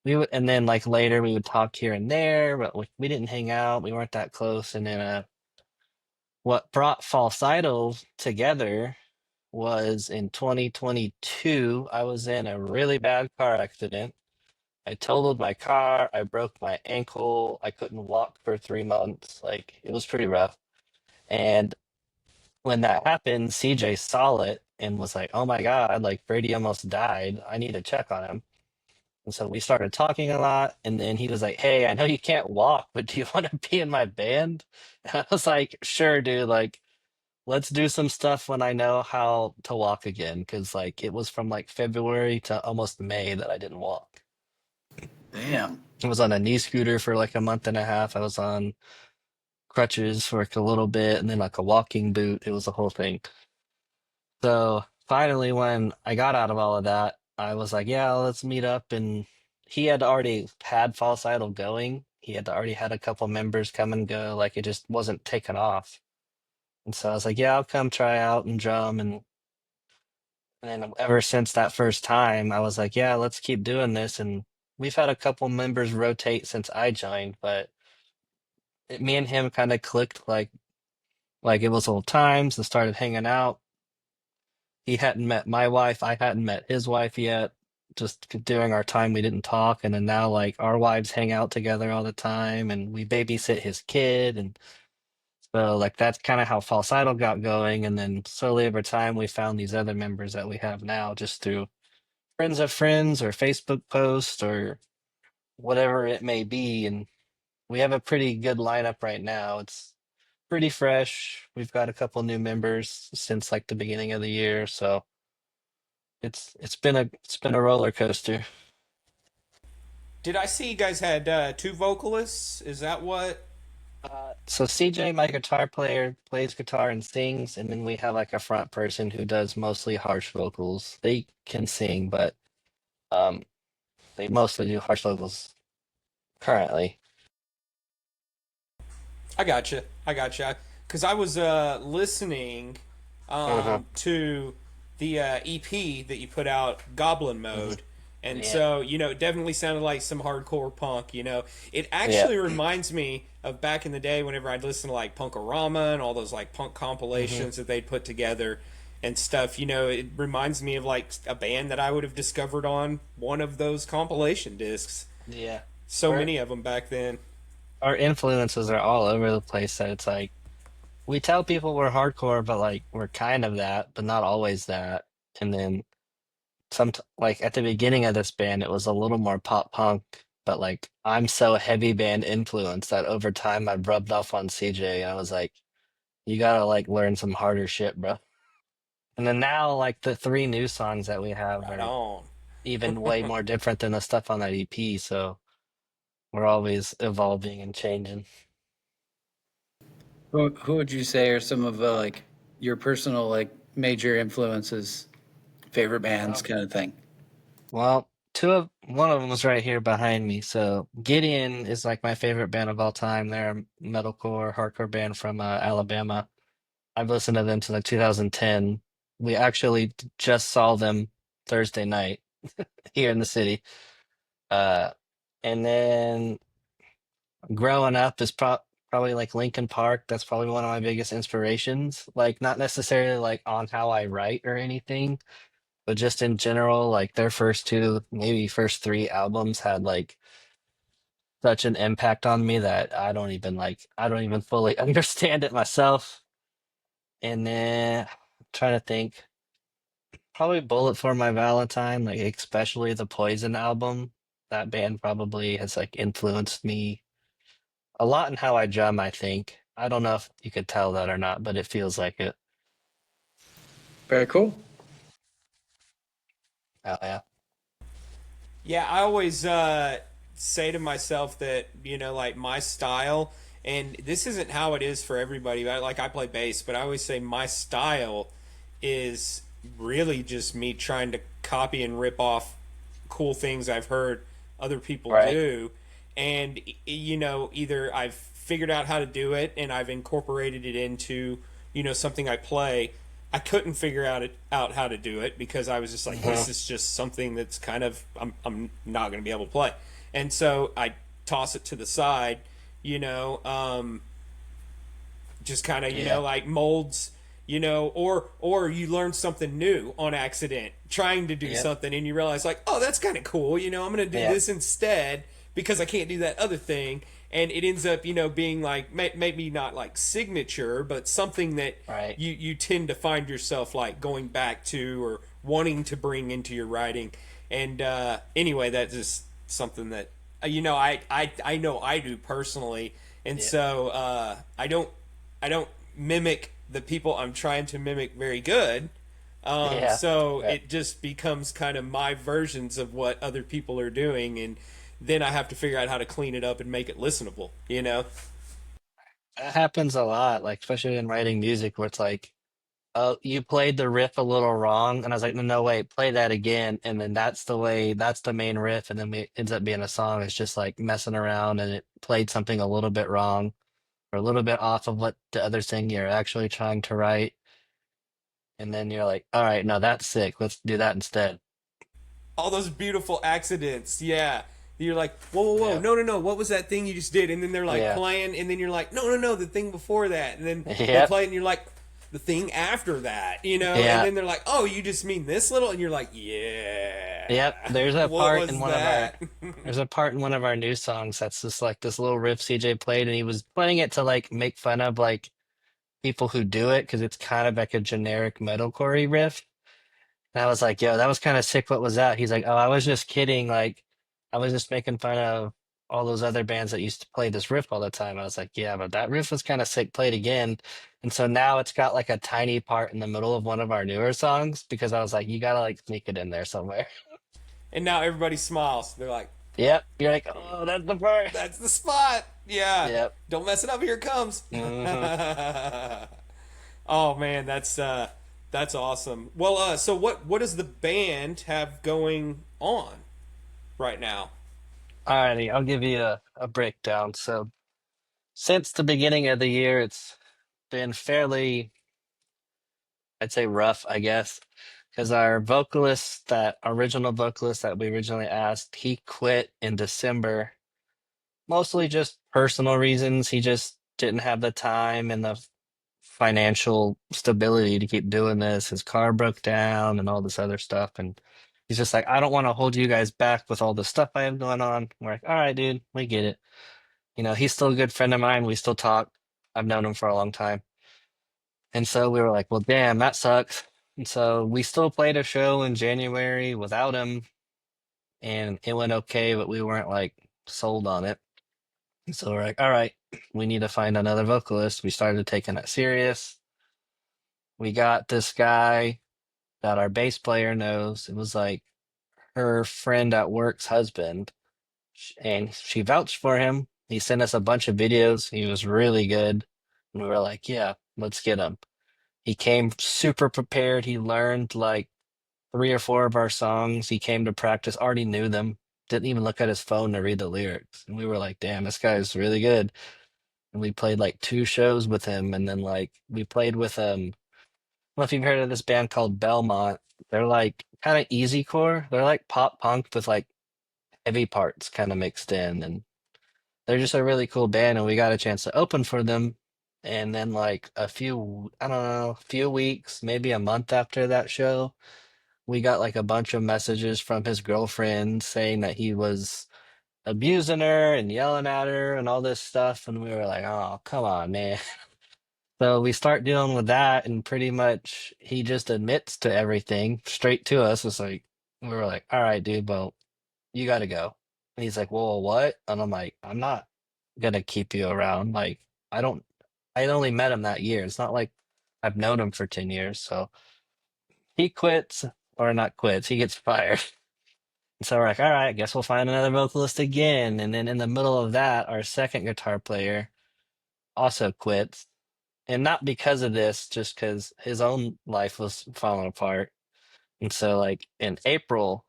And then like later we would talk here and there, but we didn't hang out. We weren't that close. And then what brought False Idol together was in 2022. I was in a really bad car accident. I totaled my car. I broke my ankle. I couldn't walk for 3 months. Like it was pretty rough. And when that happened, CJ saw it and was like, "Oh my God, like Brady almost died. I need to check on him." And so we started talking a lot. And then he was like, "Hey, I know you can't walk, but do you want to be in my band?" And I was like, "Sure, dude. Like, let's do some stuff when I know how to walk again." Because like it was from like February to almost May that I didn't walk. Damn. I was on a knee scooter for like a month and a half. I was on crutches for like a little bit and then like a walking boot. It was a whole thing. So finally, when I got out of all of that, I was like, yeah, let's meet up. And he had already had False Idol going. He had already had a couple members come and go. Like it just wasn't taken off. And so I was like, yeah, I'll come try out and drum. And then ever since that first time, I was like, yeah, let's keep doing this. And we've had a couple members rotate since I joined, but me and him kind of clicked like it was old times and started hanging out. He hadn't met my wife. I hadn't met his wife yet. Just during our time, we didn't talk. And then now, like, our wives hang out together all the time and we babysit his kid. And so, like, that's kind of how False Idol got going. And then slowly over time, we found these other members that we have now just through friends of friends or Facebook posts or whatever it may be. And we have a pretty good lineup right now. It's pretty fresh. We've got a couple new members since like the beginning of the year, so it's been a roller coaster. Did I see you guys had two vocalists? Is that what? So CJ, my guitar player, plays guitar and sings, and then we have like a front person who does mostly harsh vocals. They can sing, but um, they mostly do harsh vocals currently. I gotcha. I gotcha. Because I was listening Hmm. to the EP that you put out, Goblin Hmm. Mode. And Yeah. so, it definitely sounded like some hardcore punk. It Yeah. actually reminds me of back in the day whenever I'd listen to like Punkorama and all those like punk Hmm. compilations that they'd put together and stuff. It reminds me of like a band that I would have discovered on one of those compilation discs. Yeah. So Our many of them back then. our influences are all over the place. That it's like we tell people we're hardcore, but like we're kind of that, but not always that. And then like at the beginning of this band, it was a little more pop punk, but like I'm so heavy band influenced that over time I rubbed off on CJ. And I was like, you gotta like learn some harder shit, bro. And then now, like the three new songs that we have Right are on. even way more different than the stuff on that EP. So we're always evolving and changing. Who would you say are some of like your personal like major influences, favorite bands, Well, kind of thing? well, one of them was right here behind me. So Gideon is like my favorite band of all time. They're a metalcore, hardcore band from Alabama. I've listened to them since like 2010. We actually just saw them Thursday night here in the city. Uh, and then growing up is probably like Linkin Park. That's probably one of my biggest inspirations. Like not necessarily like on how I write or anything, but just in general, like their first two, maybe first three albums had like such an impact on me that I don't even fully understand it myself. And then I'm trying to think, probably Bullet for My Valentine, like especially the Poison album. That band probably has like influenced me a lot in how I drum, I think. I don't know if you could tell that or not, but it feels like it. Very cool. Oh, yeah. Yeah, I always say to myself that like my style, and this isn't how it is for everybody. Like I play bass, but I always say my style is really just me trying to copy and rip off cool things I've heard other people Right. do, and either I've figured out how to do it and I've incorporated it into something I play. I couldn't figure out how to do it because I was just like, Hmm. this is just something that's kind of I'm not going to be able to play, and so I toss it to the side, you know, just kind of Yeah. like molds, or you learn something new on accident trying to do Yep. something and you realize like, oh, that's kind of cool, I'm going to do Yeah. this instead because I can't do that other thing, and it ends up being like maybe not like signature but something that Right. you tend to find yourself like going back to or wanting to bring into your writing. And anyway, that's just something that I know I do personally, and Yeah. so I don't mimic the people I'm trying to mimic very good. Yeah. So Yeah. it just becomes kind of my versions of what other people are doing, and then I have to figure out how to clean it up and make it listenable. That happens a lot, like especially in writing music where it's like, oh, you played the riff a little wrong. And I was like, no, no, wait, play that again. And then that's the main riff. And then it ends up being a song. It's just like messing around and it played something a little bit wrong or a little bit off of what the other thing you're actually trying to write. And then you're like, all right, no, that's sick. Let's do that instead. All those beautiful accidents. Yeah. You're like, whoa, whoa, whoa, Yeah. no, no, no, what was that thing you just did? And then they're like Yeah. playing, and then you're like, no, no, no, the thing before that. And then they'll Yep. play it, and you're like, the thing after that. And Yeah. then they're like, oh, you just mean this little? And you're like, yeah. Yep. What was that? There's a part in one of our new songs that's just like this little riff CJ played and he was playing it to like make fun of like people who do it because it's kind of like a generic metalcore riff. And I was like, yo, that was kind of sick. What was that? He's like, oh, I was just kidding. Like, I was just making fun of all those other bands that used to play this riff all the time. I was like, yeah, but that riff was kind of sick played again. And so now it's got like a tiny part in the middle of one of our newer songs because I was like, you gotta like sneak it in there somewhere. And now everybody smiles. They're like, Yep. You're like, oh, that's the part. that's the spot. Yeah. Yep. Don't mess it up. Here it comes. Hmm. Oh man, that's awesome. Well, so what does the band have going on right now? Alrighty, I'll give you a breakdown. So since the beginning of the year, it's been fairly I'd say rough, I guess, because our original vocalist that we originally asked, he quit in December, mostly just personal reasons. He just didn't have the time and the financial stability to keep doing this. His car broke down and all this other stuff. And he's just like, I don't want to hold you guys back with all the stuff I have going on. We're like, all right, dude, we get it. He's still a good friend of mine. We still talk. I've known him for a long time. And so we were like, well, damn, that sucks. And so we still played a show in January without him, and it went okay, but we weren't like sold on it. And so we're like, all right, we need to find another vocalist. We started taking it serious. We got this guy that our bass player knows. It was like her friend at work's husband, and she vouched for him. He sent us a bunch of videos. He was really good. And we were like, yeah, let's get him. He came super prepared. He learned like 3 or 4 of our songs. He came to practice, already knew them, didn't even look at his phone to read the lyrics. And we were like, damn, this guy's really good. And we played like 2 shows with him. And then like we played with I don't know if you've heard of this band called Belmont. They're like kind of easy core. They're like pop punk with like heavy parts kind of mixed in. And they're just a really cool band. And we got a chance to open for them. And then like I don't know, a few weeks, maybe a month after that show, we got like a bunch of messages from his girlfriend saying that he was abusing her and yelling at her and all this stuff. And we were like, oh, come on, man. So we start dealing with that, and pretty much he just admits to everything straight to us. It's like, we were like, all right, dude, well, you got to go. And he's like, well, what? And I'm like, I'm not gonna keep you around. Like, I don't, I only met him that year. It's not like I've known him for 10 years. So he quits, or not quits, he gets fired. So we're like, all right, I guess we'll find another vocalist again. And then in the middle of that, our second guitar player also quits. And not because of this, just because his own life was falling apart. And so, like, in April,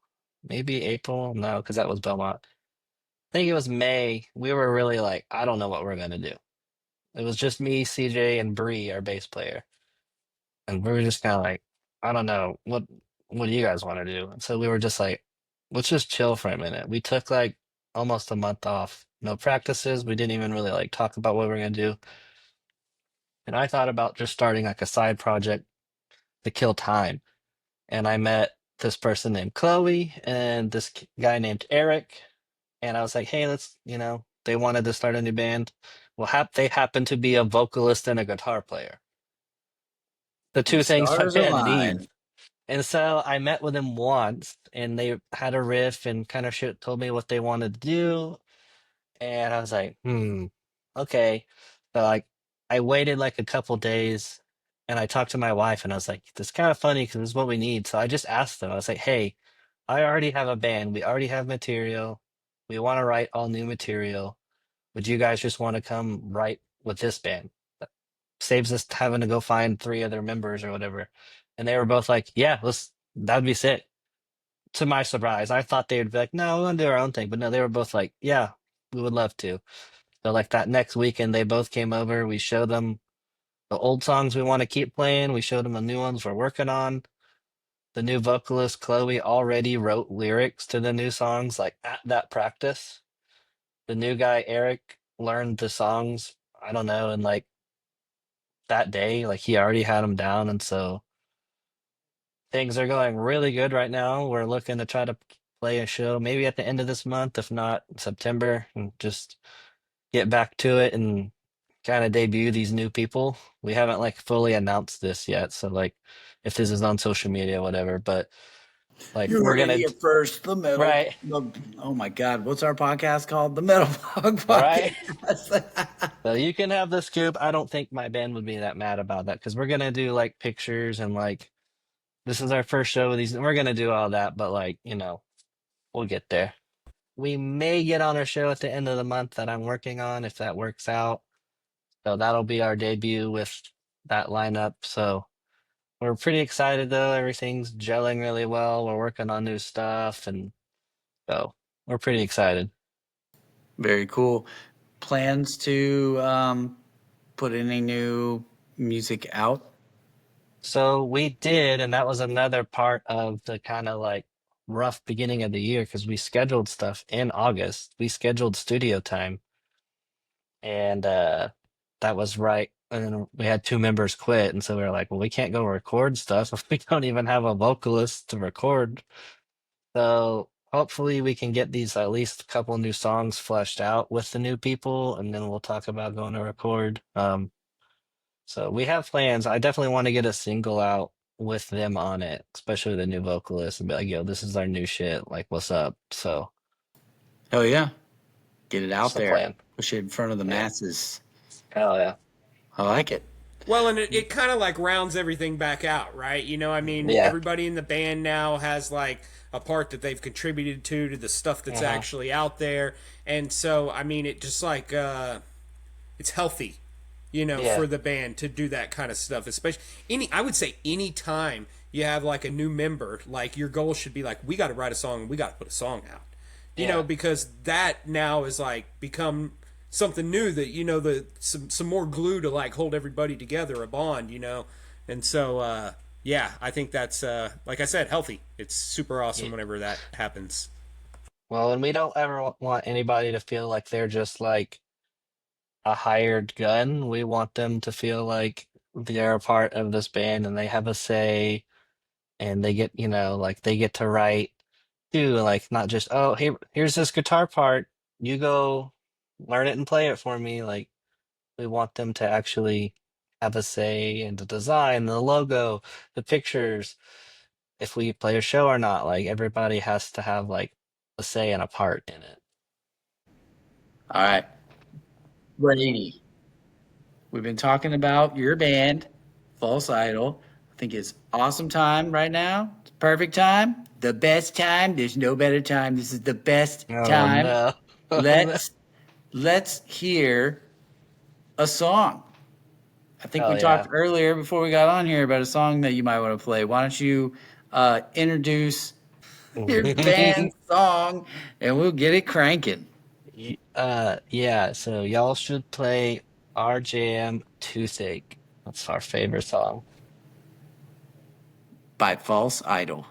maybe April, no, because that was Belmont. I think it was May, we were really like, I don't know what we're gonna do. It was just me, CJ, and Bree, our bass player. And we were just kind of like, I don't know, what do you guys want to do? And so we were just like, let's just chill for a minute. We took like almost a month off, no practices. We didn't even really like talk about what we were gonna do. And I thought about just starting like a side project to kill time. And I met this person named Chloe and this guy named Eric. And I was like, hey, they wanted to start a new band. Well, they happen to be a vocalist and a guitar player. The The two things stars met in align. Eve. And so I met with them once, and they had a riff and kind of told me what they wanted to do. And I was like, okay. So like, I waited like a couple days, and I talked to my wife, and I was like, this is kind of funny because this is what we need. So I just asked them. I was like, hey, I already have a band. We already have material. We want to write all new material. Would you guys just want to come write with this band? Saves us having to go find 3 other members or whatever. And they were both like, yeah, that'd be sick. To my surprise, I thought they would be like, no, we want to do our own thing. But no, they were both like, yeah, we would love to. So like that next weekend, they both came over. We showed them the old songs we want to keep playing. We showed them the new ones we're working on. The new vocalist, Chloe, already wrote lyrics to the new songs like at that practice. The new guy, Eric, learned the songs, I don't know, in like that day. Like he already had them down. And so things are going really good right now. We're looking to try to play a show maybe at the end of this month, if not September, and just get back to it and kind of debut these new people. We haven't like fully announced this yet, so like if this is on social media, whatever, but like You we're heard it gonna here first. The metal. right, Oh my God, what's our podcast called? The Metal Blog right. Podcast. So you can have the scoop. I don't think my band would be that mad about that because we're gonna do like pictures and like this is our first show with these. We're gonna do all that, but like we'll get there. We may get on our show at the end of the month that I'm working on if that works out. So that'll be our debut with that lineup. So we're pretty excited though. Everything's gelling really well. We're working on new stuff, and so we're pretty excited. Very cool. Plans to put any new music out? So we did, and that was another part of the kind of like rough beginning of the year because we scheduled stuff in August. We scheduled studio time, and that was right. And then we had two members quit, and so we were like, well, we can't go record stuff if we don't even have a vocalist to record. So hopefully we can get these at least a couple new songs fleshed out with the new people, and then we'll talk about going to record. So we have plans. I definitely want to get a single out with them on it, especially the new vocalist, and be like, yo, this is our new shit. Like, what's up? So Oh yeah, get it that's out the there, plan. push it in front of the Yeah. masses. Hell yeah. I like it. Well, and it kind of like rounds everything back out, right? You know, I mean, Yeah. everybody in the band now has like a part that they've contributed to the stuff that's Uh-huh. actually out there, and so I mean, it just like it's healthy, you know, Yeah. for the band to do that kind of stuff. Especially I would say any time you have like a new member, like your goal should be like, we got to write a song, we got to put a song out, you know, Yeah. because that now is like become something new that you know some more glue to like hold everybody together, a bond, you know, and so yeah, I think that's like I said, healthy. It's super awesome Yeah. whenever that happens. Well, and we don't ever want anybody to feel like they're just like a hired gun. We want them to feel like they're a part of this band and they have a say and they get, like they get to write too, like not just, oh, here's this guitar part. You go learn it and play it for me. Like we want them to actually have a say in the design, the logo, the pictures, if we play a show or not. Like everybody has to have like a say and a part in it. All right, Brady. We've been talking about your band, False Idol. I think it's awesome time right now. It's perfect time. The best time. There's no better time. This is the best Oh time. no. Oh, no. Let's hear a song. I think Hell we yeah. talked earlier before we got on here about a song that you might want to play. Why don't you introduce your band song and we'll get it cranking. Yeah, so y'all should play our jam Toothache. That's our favorite song. By False Idol.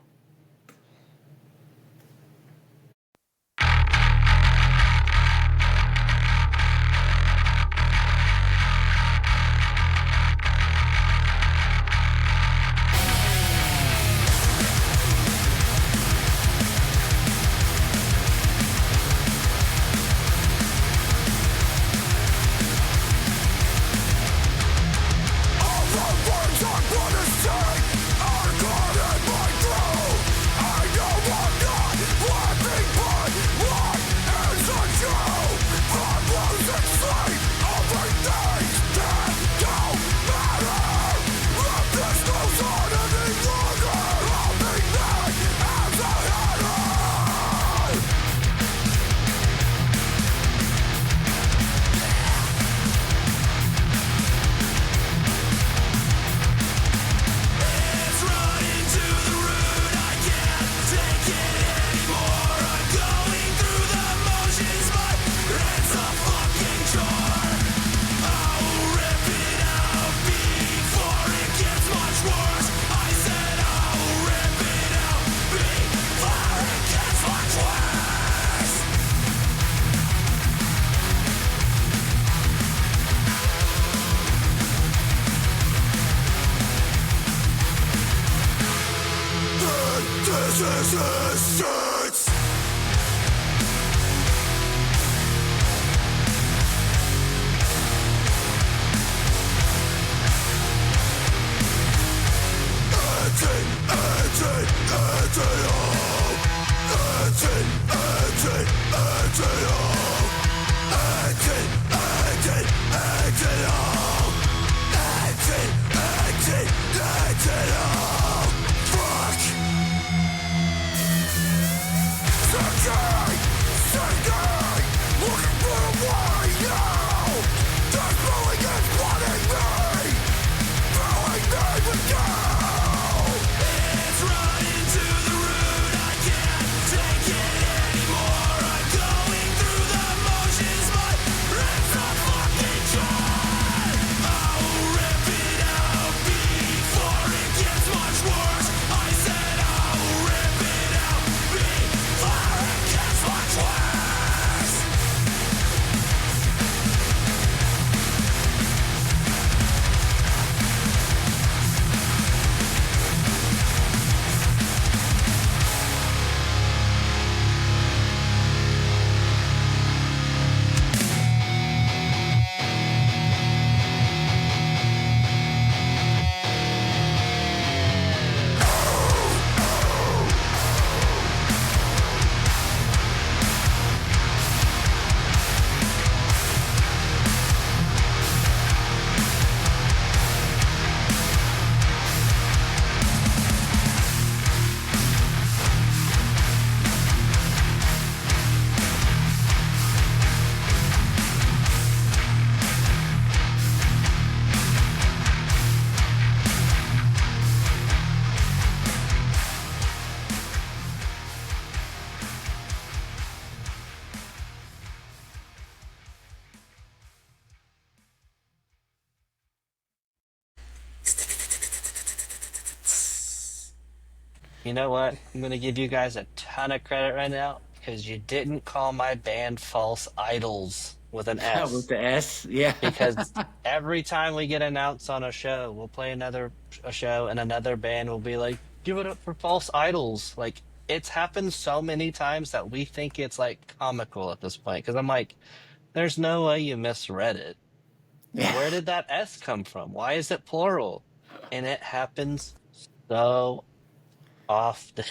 You know what? I'm gonna give you guys a ton of credit right now because you didn't call my band False Idols with an With S. the S, yeah. Because every time we get announced on a show, we'll play a show and another band will be like, "Give it up for False Idols." Like it's happened so many times that we think it's like comical at this point. Because I'm like, there's no way you misread it. Yeah. Where did that S come from? Why is it plural? And it happens so often.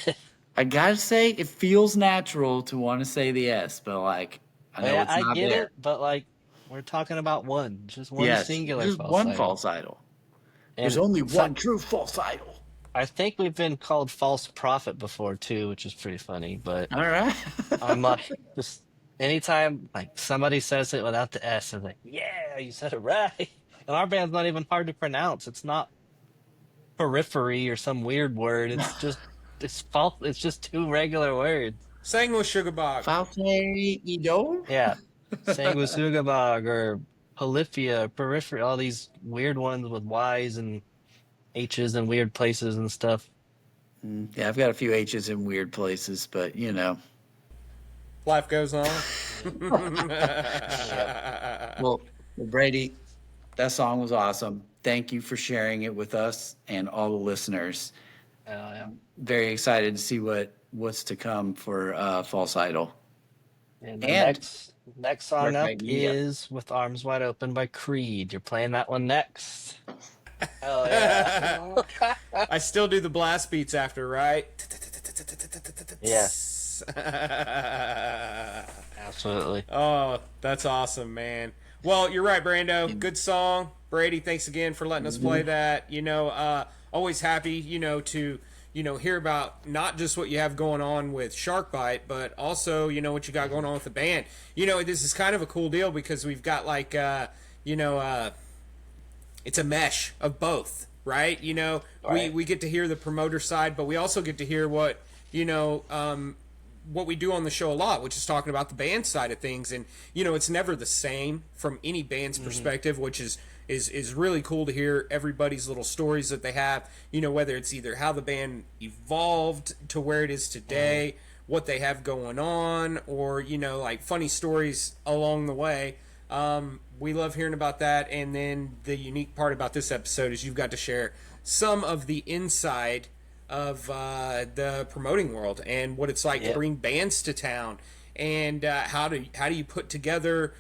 I gotta say, it feels natural to want to say the S, but like, I know Yeah, it's I not get there. it, but like we're talking about just one Yes, singular just false one idol. false idol. There's And only so one true false idol. I think we've been called false prophet before too, which is pretty funny. But All right. I'm like, just anytime like somebody says it without the S, I'm like, yeah, you said it right. And our band's not even hard to pronounce. It's not periphery or some weird word. It's false. It's just two regular words. Sang with Sugar Bog. False idol. Yeah, Sanguisugabog or Polyphia, periphery, all these weird ones with Y's and H's in weird places and stuff. Yeah, I've got a few H's in weird places, but you know. Life goes on. Yep. Well, Brady, that song was awesome. Thank you for sharing it with us and all the listeners. Yeah. Very excited to see what's to come for False Idol. And the And next song up yeah. is "With Arms Wide Open" by Creed. You're playing that one next. Oh yeah. I still do the blast beats after, right? Yes, absolutely. Oh, that's awesome, man. Well, you're right, Brando. Good song. Brady, thanks again for letting us play that. Always happy, to, hear about not just what you have going on with Sharkbite, but also, what you got going on with the band. This is kind of a cool deal because we've got like, it's a mesh of both, right? Right. We get to hear the promoter side, but we also get to hear what, what we do on the show a lot, which is talking about the band side of things. And, it's never the same from any band's perspective, which is really cool to hear everybody's little stories that they have, whether it's either how the band evolved to where it is today, what they have going on, or, like funny stories along the way. We love hearing about that. And then the unique part about this episode is you've got to share some of the inside of the promoting world and what it's like to bring bands to town, and how do you put together,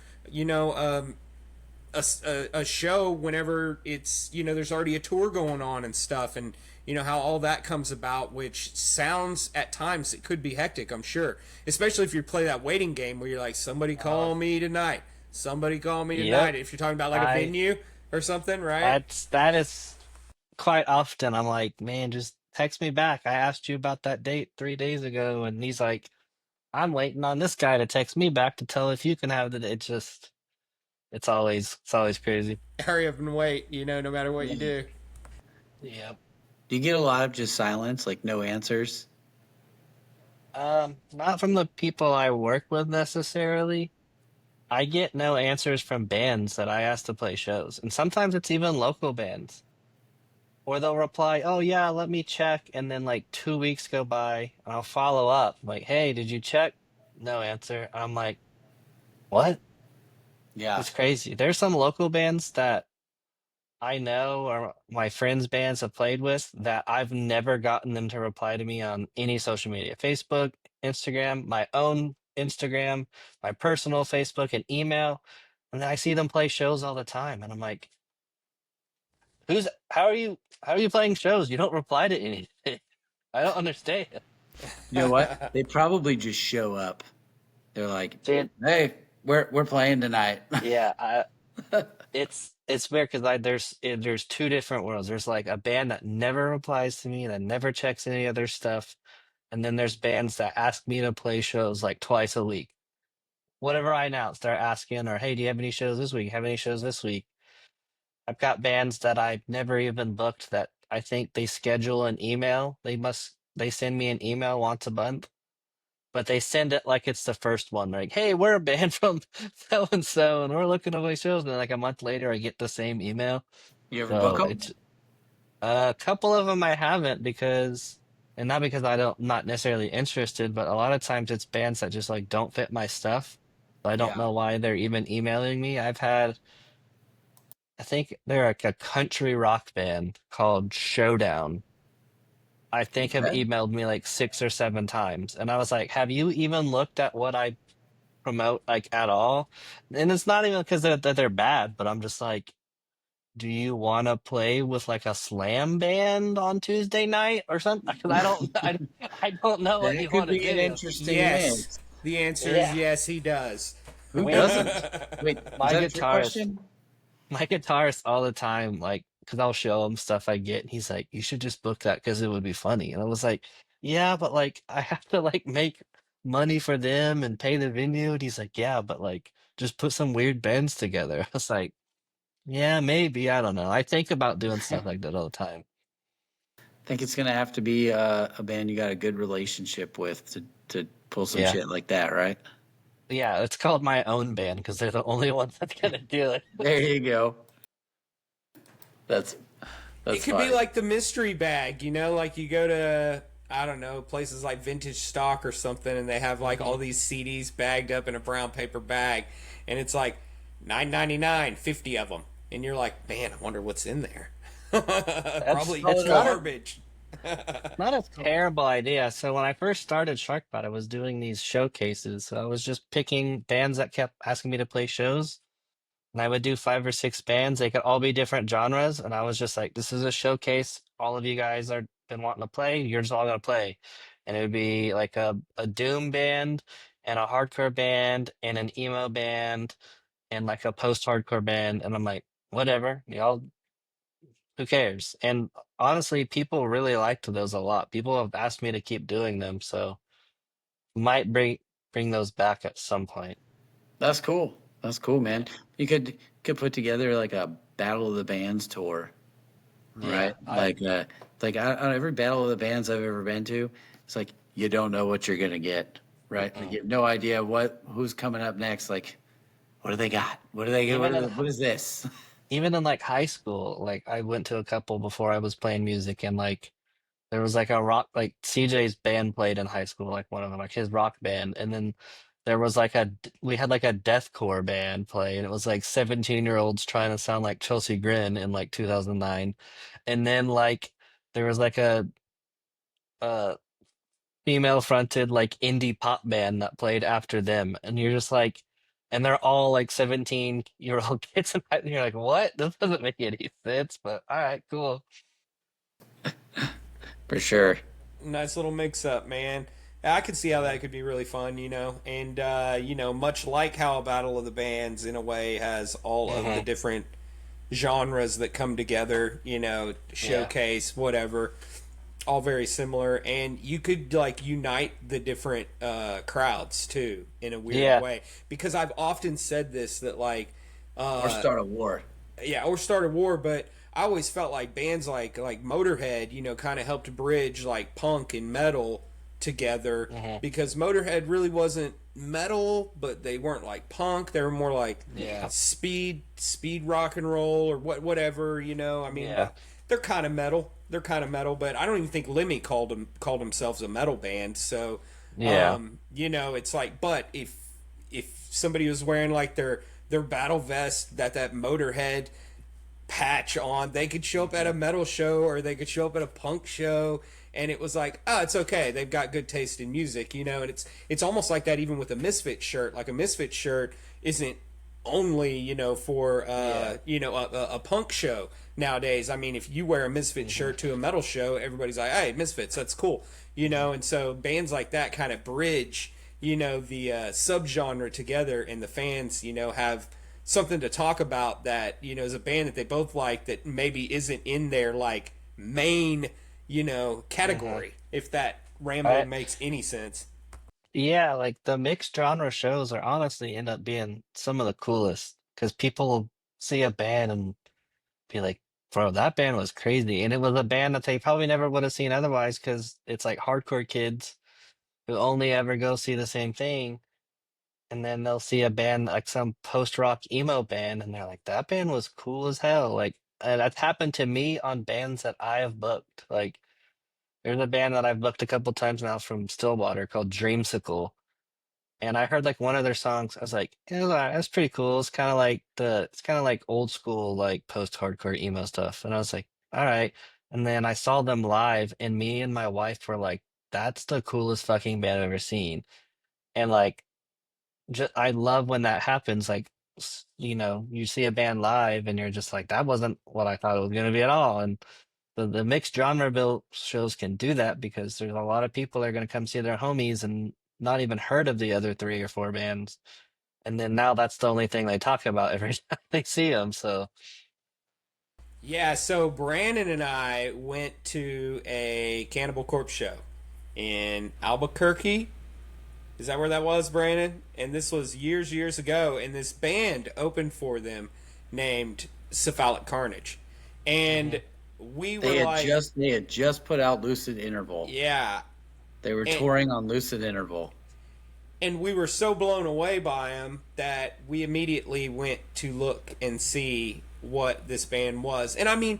a show whenever it's, there's already a tour going on and stuff, and how all that comes about, which sounds at times it could be hectic, I'm sure, especially if you play that waiting game where you're like, somebody call me tonight, somebody call me tonight. If you're talking about like a venue or something, right? That is quite often. I'm like, man, just text me back. I asked you about that date 3 days ago, and he's like, I'm waiting on this guy to text me back to tell if you can have it. It's always crazy. Hurry up and wait, no matter what you do. Yeah. Do you get a lot of just silence, like no answers? Not from the people I work with necessarily. I get no answers from bands that I ask to play shows, and sometimes it's even local bands. Or they'll reply, "Oh yeah, let me check," and then like 2 weeks go by, and I'll follow up, like, "Hey, did you check?" No answer. I'm like, "What?" Yeah. It's crazy. There's some local bands that I know or my friends' bands have played with that I've never gotten them to reply to me on any social media, Facebook, Instagram, my own Instagram, my personal Facebook, and email. And I see them play shows all the time, and I'm like, "Who's? How are you playing shows? You don't reply to anything." I don't understand. You know what? They probably just show up. They're like, See, "Hey, we're playing tonight." yeah, it's weird because there's two different worlds. There's like a band that never replies to me, that never checks any other stuff, and then there's bands that ask me to play shows like twice a week. Whatever I announce, they're asking, or hey, do you have any shows this week? Have any shows this week? I've got bands that I've never even booked that I think they schedule an email. They send me an email once a month, but they send it like it's the first one. Like, hey, we're a band from so and so, and we're looking to play shows. And then like a month later, I get the same email. You ever book So them? it's a couple of them I haven't because And not because not necessarily interested, but a lot of times it's bands that just like don't fit my stuff. So I don't Yeah. know why they're even emailing me. I think they're like a country rock band called Showdown. I think have Okay. emailed me like 6 or 7 times. And I was like, have you even looked at what I promote like at all? And it's not even because that they're bad, but I'm just like, do you want to play with like a slam band on Tuesday night or something? Because I don't know what That you could want to be an do. interesting Yes. mix. The answer is Yeah. yes, he does. Who We, doesn't? Wait, is my that a trick guitarist, question? my guitarist all the time, like, because I'll show him stuff I get, and he's like, you should just book that because it would be funny. And I was like, yeah, but like, I have to like make money for them and pay the venue. And he's like, yeah, but like, just put some weird bands together. I was like, yeah, maybe. I don't know. I think about doing stuff like that all the time. Think it's gonna have to be a band you got a good relationship with to pull some Yeah. shit like that, right? Yeah, it's called my own band because they're the only ones that's gonna do it. There you go. That's It that's could be fine. like the mystery bag, like you go to, I don't know, places like Vintage Stock or something, and they have like all Mhm. these CDs bagged up in a brown paper bag, and it's like 9.99, 50 of them, and you're like, man, I wonder what's in there. That's Probably Call that's it a garbage. not a terrible idea. So when I first started Sharkbot, I was doing these showcases. So I was just picking bands that kept asking me to play shows, and I would do 5 or 6 bands. They could all be different genres, and I was just like, "This is a showcase. All of you guys are been wanting to play. You're just all gonna play." And it would be like a doom band, and a hardcore band, and an emo band, and like a post-hardcore band. And I'm like, whatever, y'all, who cares? And honestly, people really liked those a lot. People have asked me to keep doing them, so might bring those back at some point. That's cool. That's cool, Yeah. man. You could put together like a Battle of the Bands tour, Yeah. right? Like every Battle of the Bands I've ever been to, it's like you don't know what you're gonna get, right? Like Mm. you have no idea who's coming up next. Like, what do they got? What do they get? Even in What is this? even in like high school, like I went to a couple before I was playing music, and like there was like a rock, like CJ's band played in high school, like one of them, like his rock band, and then there was like we had like a deathcore band play, and it was like 17-year-olds trying to sound like Chelsea Grin in like 2009, and then like there was like a female fronted like indie pop band that played after them, and you're just like, and they're all like 17-year-old kids, and you're like, what? This doesn't make any sense, but all right, cool. For sure. Nice little mix up, man. I could see how that could be really fun, and much like how a Battle of the Bands in a way has all of the Hmm. different genres that come together, Yeah. showcase, whatever, all very similar, and you could like unite the different crowds too in a weird Yeah. way. Because I've often said this that like Or uh, start a war. yeah, or start a war, but I always felt like bands like Motorhead, kind of helped bridge like punk and metal together Hmm. because Motorhead really wasn't metal, but they weren't like punk. They were more like Yeah. speed rock and roll or whatever. I mean, Yeah. they're kind of metal. They're kind of metal, but I don't even think Lemmy called themselves a metal band. So, Yeah. it's like, but if somebody was wearing like their battle vest that Motorhead patch on, they could show up at a metal show or they could show up at a punk show, and it was like, oh, it's okay. They've got good taste in music, and it's almost like that even with a Misfit shirt. Like a Misfit shirt isn't only for Yeah. a punk show nowadays. I mean, if you wear a Misfit Hmm. shirt to a metal show, everybody's like, hey, Misfits, that's cool, and so bands like that kind of bridge the subgenre together, and the fans have something to talk about that is a band that they both like that maybe isn't in their like main Hmm. category, if that I rambling makes any sense. Yeah, like the mixed genre shows are honestly end up being some of the coolest because people will see a band and be like, bro, that band was crazy. And it was a band that they probably never would have seen otherwise because it's like hardcore kids who only ever go see the same thing. And then they'll see a band like some post-rock emo band and they're like, that band was cool as hell. Like, and that's happened to me on bands that I have booked. Like, There's a band that I've booked a couple times now from Stillwater called Dreamsicle. And I heard like one of their songs. I was like, yeah, that's pretty cool. It's kind of like old school, like post-hardcore emo stuff. And I was like, all right. And then I saw them live, and me and my wife were like, that's the coolest fucking band I've ever seen. And like, just I love when that happens. Like, you see a band live, and you're just like, that wasn't what I thought it was gonna be at all. And the mixed genre bill shows can do that because there's a lot of people that are gonna come see their homies and not even heard of the other three or four bands. And then now that's the only thing they talk about every time they see them. So Yeah, so Brandon and I went to a Cannibal Corpse show in Albuquerque. Is that where that was, Brandon? And this was years ago, and this band opened for them named Cephalic Carnage. And we were They had just put out Lucid Interval. yeah. They were touring on Lucid Interval. And we were so blown away by them that we immediately went to look and see what this band was. And I mean,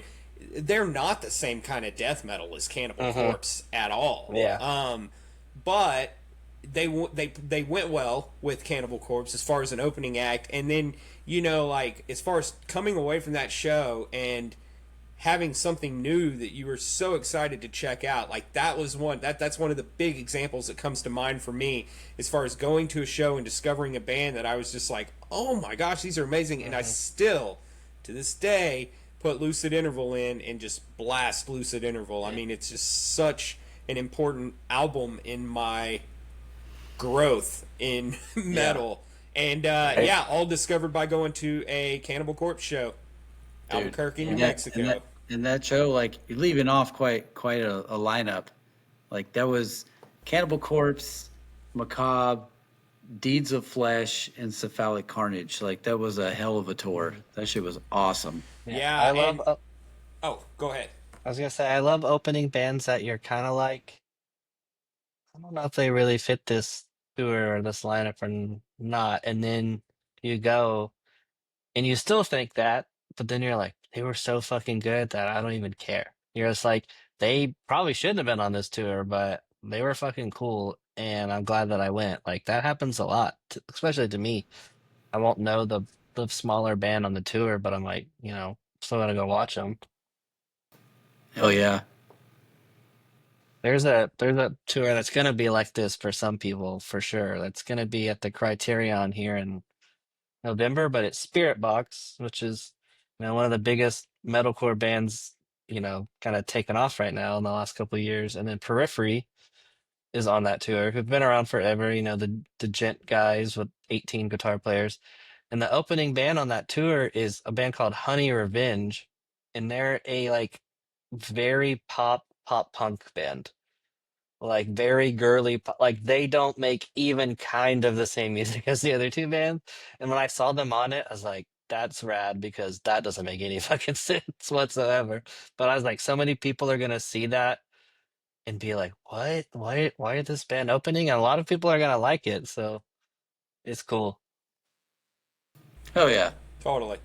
they're not the same kind of death metal as Cannibal Corpse at all. yeah. But they went well with Cannibal Corpse as far as an opening act, and then like as far as coming away from that show and having something new that you were so excited to check out, like that was that's one of the big examples that comes to mind for me as far as going to a show and discovering a band that I was just like, oh my gosh, these are amazing. And I still to this day put Lucid Interval in and just blast Lucid Interval. I mean, it's just such an important album in my growth in metal. And all discovered by going to a Cannibal Corpse show, Albuquerque, New Mexico. And that show, like, you're leaving off quite a lineup. Like, that was Cannibal Corpse, Macabre, Deeds of Flesh, and Cephalic Carnage. Like, that was a hell of a tour. That shit was awesome. Yeah, I love. oh, go ahead. I was gonna say I love opening bands that you're kind of like, I don't know if they really fit this tour or this lineup or not, and then you go and you still think that, but then you're like, they were so fucking good that I don't even care. You're just like, they probably shouldn't have been on this tour, but they were fucking cool, and I'm glad that I went. Like that happens a lot, especially to me. I won't know the smaller band on the tour, but I'm like, still gonna go watch them. Hell yeah. There's a tour that's gonna be like this for some people for sure. That's gonna be at the Criterion here in November, but it's Spirit Box, which is one of the biggest metalcore bands, kind of taken off right now in the last couple of years. And then Periphery is on that tour, who've been around forever, the gent guys with 18 guitar players. And the opening band on that tour is a band called Honey Revenge, and they're a like very pop punk band. Like very girly, like they don't make even kind of the same music as the other two bands. And when I saw them on it, I was like, that's rad because that doesn't make any fucking sense whatsoever. But I was like, so many people are gonna see that and be like, what? Why is this band opening? And a lot of people are gonna like it, so it's cool. Hell yeah. Totally.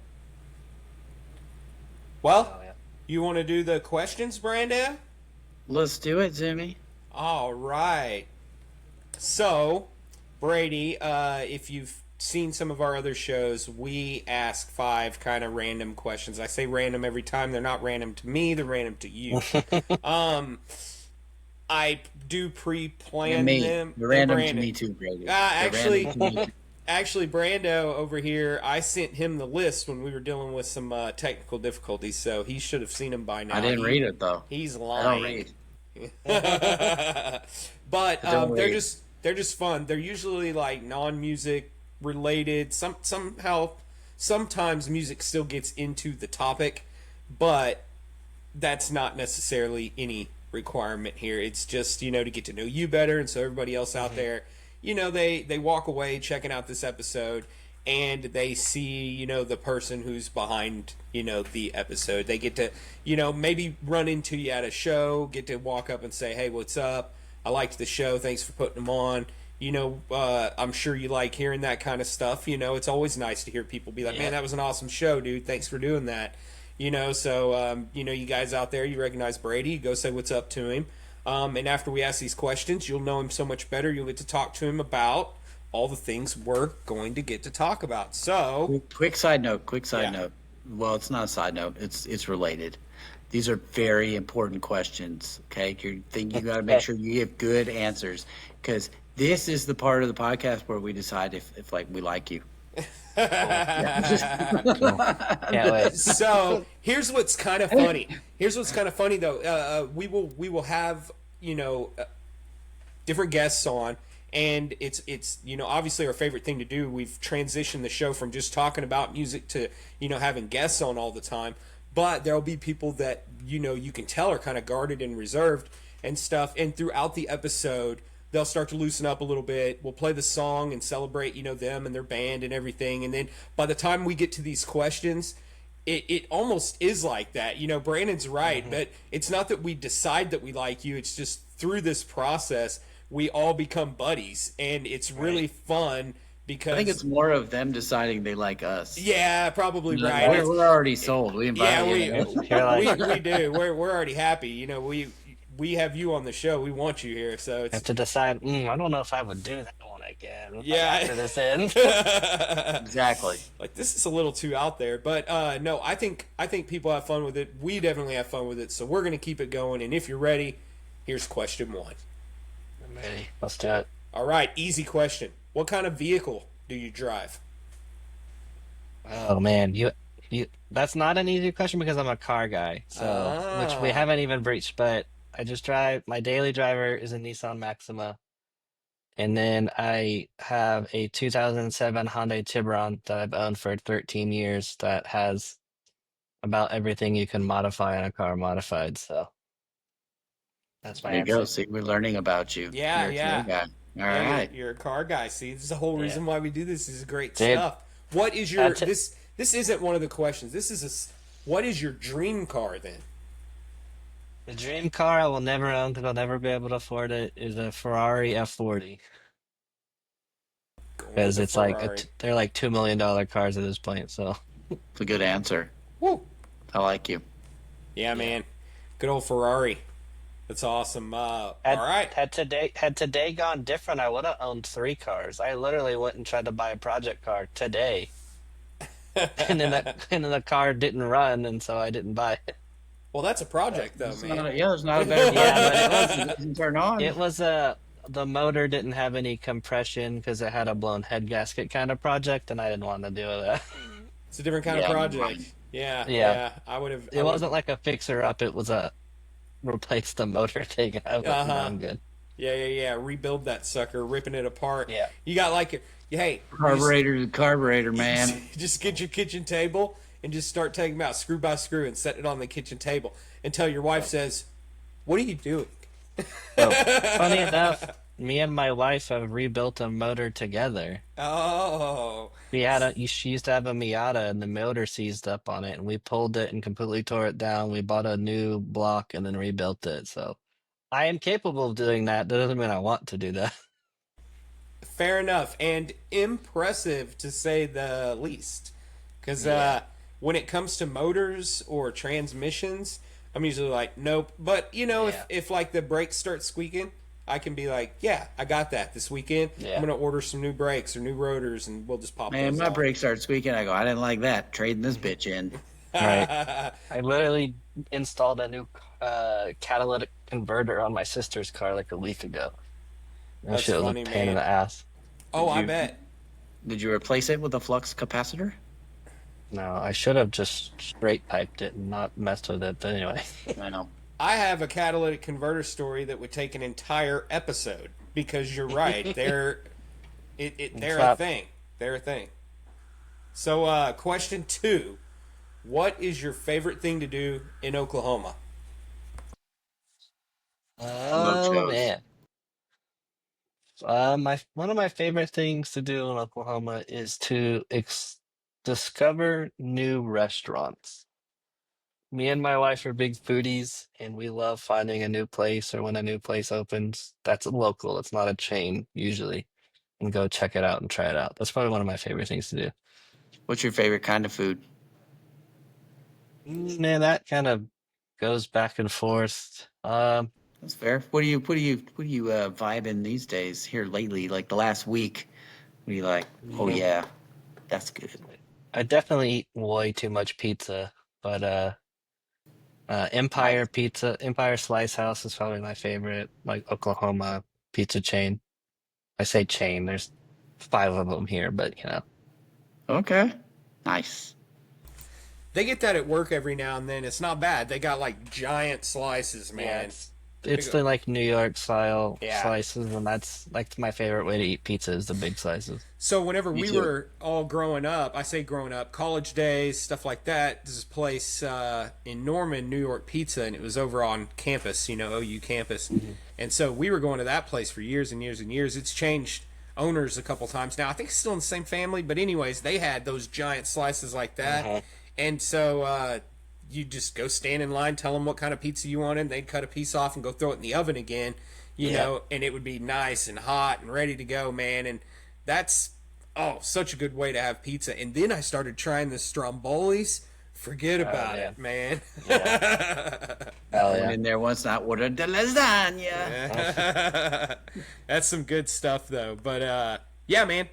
Well, Oh, yeah. you want to do the questions, Brandon? Let's do it, Zoomy. All right. So, Brady, if you've seen some of our other shows, we ask 5 kind of random questions. I say random every time. They're not random to me, they're random to you. I do pre-plan them. They're random to Brandon. me too, Brady. Actually, Brando over here, I sent him the list when we were dealing with some technical difficulties, so he should have seen them by now. I didn't read it, though. He's I lying. don't read. But Don't they're read. they're just fun. They're usually like non-music related. Sometimes music still gets into the topic, but that's not necessarily any requirement here. It's just to get to know you better, and so everybody else out there, they walk away checking out this episode and they see the person who's behind the episode. They get to maybe run into you at a show, get to walk up and say, hey, what's up, I liked the show, thanks for putting them on. I'm sure you like hearing that kind of stuff. It's always nice to hear people be like, man, that was an awesome show, dude, thanks for doing that. So you guys out there, you recognize Brady, go say what's up to him. And after we ask these questions, you'll know him so much better. You'll get to talk to him about all the things we're going to get to talk about. So, Quick side note. Quick side yeah. note. Well, it's not a side note. It's related. These are very important questions. Okay, you got to make Okay. sure you give good answers because this is the part of the podcast where we decide if like we like you. Cool. Cool. Can't Yeah. wait. So here's what's kind of funny. Here's what's kind of funny though. We will have different guests on, and it's obviously our favorite thing to do. We've transitioned the show from just talking about music to having guests on all the time. But there'll be people that you can tell are kind of guarded and reserved and stuff. And throughout the episode, they'll start to loosen up a little bit. We'll play the song and celebrate them and their band and everything. And then by the time we get to these questions, it almost is like that. Brandon's right, but it's not that we decide that we like you. It's just through this process we all become buddies, and it's really fun because I think it's more of them deciding they like us. yeah, probably Like, right. we're already sold. We Yeah, invited you. You're like, we do. We're already happy. We have you on the show. We want you here, so have it's to decide. I don't know if I would do that one again. After yeah. this ends. Exactly. Like this is a little too out there, but no, I think people have fun with it. We definitely have fun with it, so we're gonna keep it going. And if you're ready, here's question one. I'm ready. Let's do it. All right, easy question. What kind of vehicle do you drive? Oh man, you. That's not an easy question because I'm a car guy. So, which we Ah, haven't even breached, but I just drive. My daily driver is a Nissan Maxima, and then I have a 2007 Hyundai Tiburon that I've owned for 13 years that has about everything you can modify in a car modified. So that's my There you go. answer. See, we're learning about you. yeah, You're a car yeah. guy. All Yeah, you're right. you're a car guy. See, this is the whole Yeah, reason why we do this. This is great dude. stuff. What is your That's it. this isn't one of the questions. What is your dream car then? The dream car I will never own because I'll never be able to afford it is a Ferrari F40 Going with because the it's like Ferrari. they're like $2 million cars at this point. So It's a good answer. Woo. I like you. Yeah, yeah. man. Good old Ferrari. That's awesome. All Had right. had today gone different, I would have owned three cars. I literally went and tried to buy a project car today, and then the car didn't run, and so I didn't buy it. Well, that's a project though, It's man. not, yeah, there's not a better Yeah, but it part. It was doesn't turn on. it was the motor didn't have any compression because it had a blown head gasket kind of project, and I didn't want to deal with that. It's a different kind of Yeah, project. Yeah, Yeah, yeah. I would have. I it would have. wasn't like a fixer up. It was a replace the motor thing. I was like, Uh no, huh. I'm good. Yeah, yeah, yeah. Rebuild that sucker, ripping it apart. Yeah. You got like, hey, Carburetor to carburetor, you man. just get your kitchen table and just start taking them out screw by screw and set it on the kitchen table until your wife says, "What are you doing?" So funny enough, me and my wife have rebuilt a motor together. Oh, She used to have a Miata and the motor seized up on it and we pulled it and completely tore it down. We bought a new block and then rebuilt it. So I am capable of doing that. That doesn't mean I want to do that. fair enough, and impressive to say the least. Because Yeah. when it comes to motors or transmissions, I'm usually like, nope. But if Yeah. like the brakes start squeaking, I can be like, yeah, I got that this weekend. I'm Yeah. gonna order some new brakes or new rotors, and we'll just pop Man, those my on. brakes start squeaking. I go, I didn't like that. Trading this bitch in. Right. I literally installed a new catalytic converter on my sister's car like a week ago. That That's shit was a funny, pain in man. the ass. Oh, Did I you bet. did you replace it with a flux capacitor? No, I should have just straight piped it and not messed with it. But anyway. I know. I have a catalytic converter story that would take an entire episode because you're right. They're a Stop. thing. They're a thing. So, question two: what is your favorite thing to do in Oklahoma? Oh Mochos. man. My one of my favorite things to do in Oklahoma is to discover new restaurants. Me and my wife are big foodies, and we love finding a new place or when a new place opens. That's local, it's not a chain usually, and go check it out and try it out. That's probably one of my favorite things to do. What's your favorite kind of food? Man, that kind of goes back and forth. That's fair. What do you vibing these days here lately? Like the last week, what do you like? Oh Mm, yeah, that's good. I definitely eat way too much pizza, but Nice. Empire Pizza, Empire Slice House is probably my favorite, like Oklahoma pizza chain. I say chain, there's five of them here, but Okay. Nice. They get that at work every now and then. It's not bad. They got like giant slices, yeah, man. it's Big, the like New York style yeah. slices, and that's like my favorite way to eat pizza is the big slices. So whenever Me we too. were all growing up, I say growing up, college days, stuff like that. There's a place in Norman, New York Pizza, and it was over on campus, OU campus. Hmm. And so we were going to that place for years and years and years. It's changed owners a couple times now. I think it's still in the same family, but anyways, they had those giant slices like that. Uh-huh. And so you just go stand in line, tell them what kind of pizza you wanted, and they'd cut a piece off and go throw it in the oven again, Yeah. and it would be nice and hot and ready to go, man. And that's such a good way to have pizza. And then I started trying the Strombolis. Forget Oh about yeah. it, man. Yeah. I Hell went yeah. in there once and I ordered the lasagna. That's some good stuff, though. But yeah, man.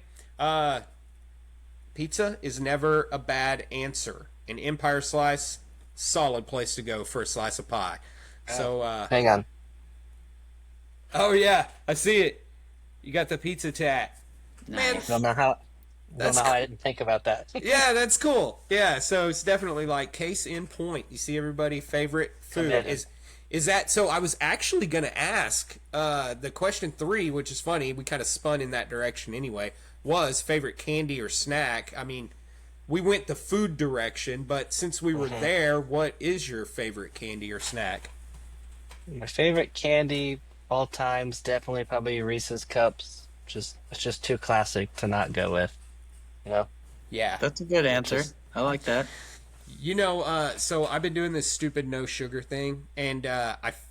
Pizza is never a bad answer. An Empire Slice, solid place to go for a slice of pie. So, Hang on. oh yeah, I see it. You got the pizza tat, man. Nice. Don't know how. Don't That's know how I didn't think about that. Yeah, that's cool. Yeah, so it's definitely like case in point. You see, everybody favorite food Committed. is that. So I was actually going to ask the question three, which is funny. We kind of spun in that direction anyway. Was favorite candy or snack? I mean, we went the food direction, but since we were Mhm. there, what is your favorite candy or snack? My favorite candy all times definitely probably Reese's Cups. Just it's just too classic to not go with. You know, Yeah, That's a good answer. just I like that. so I've been doing this stupid no sugar thing, and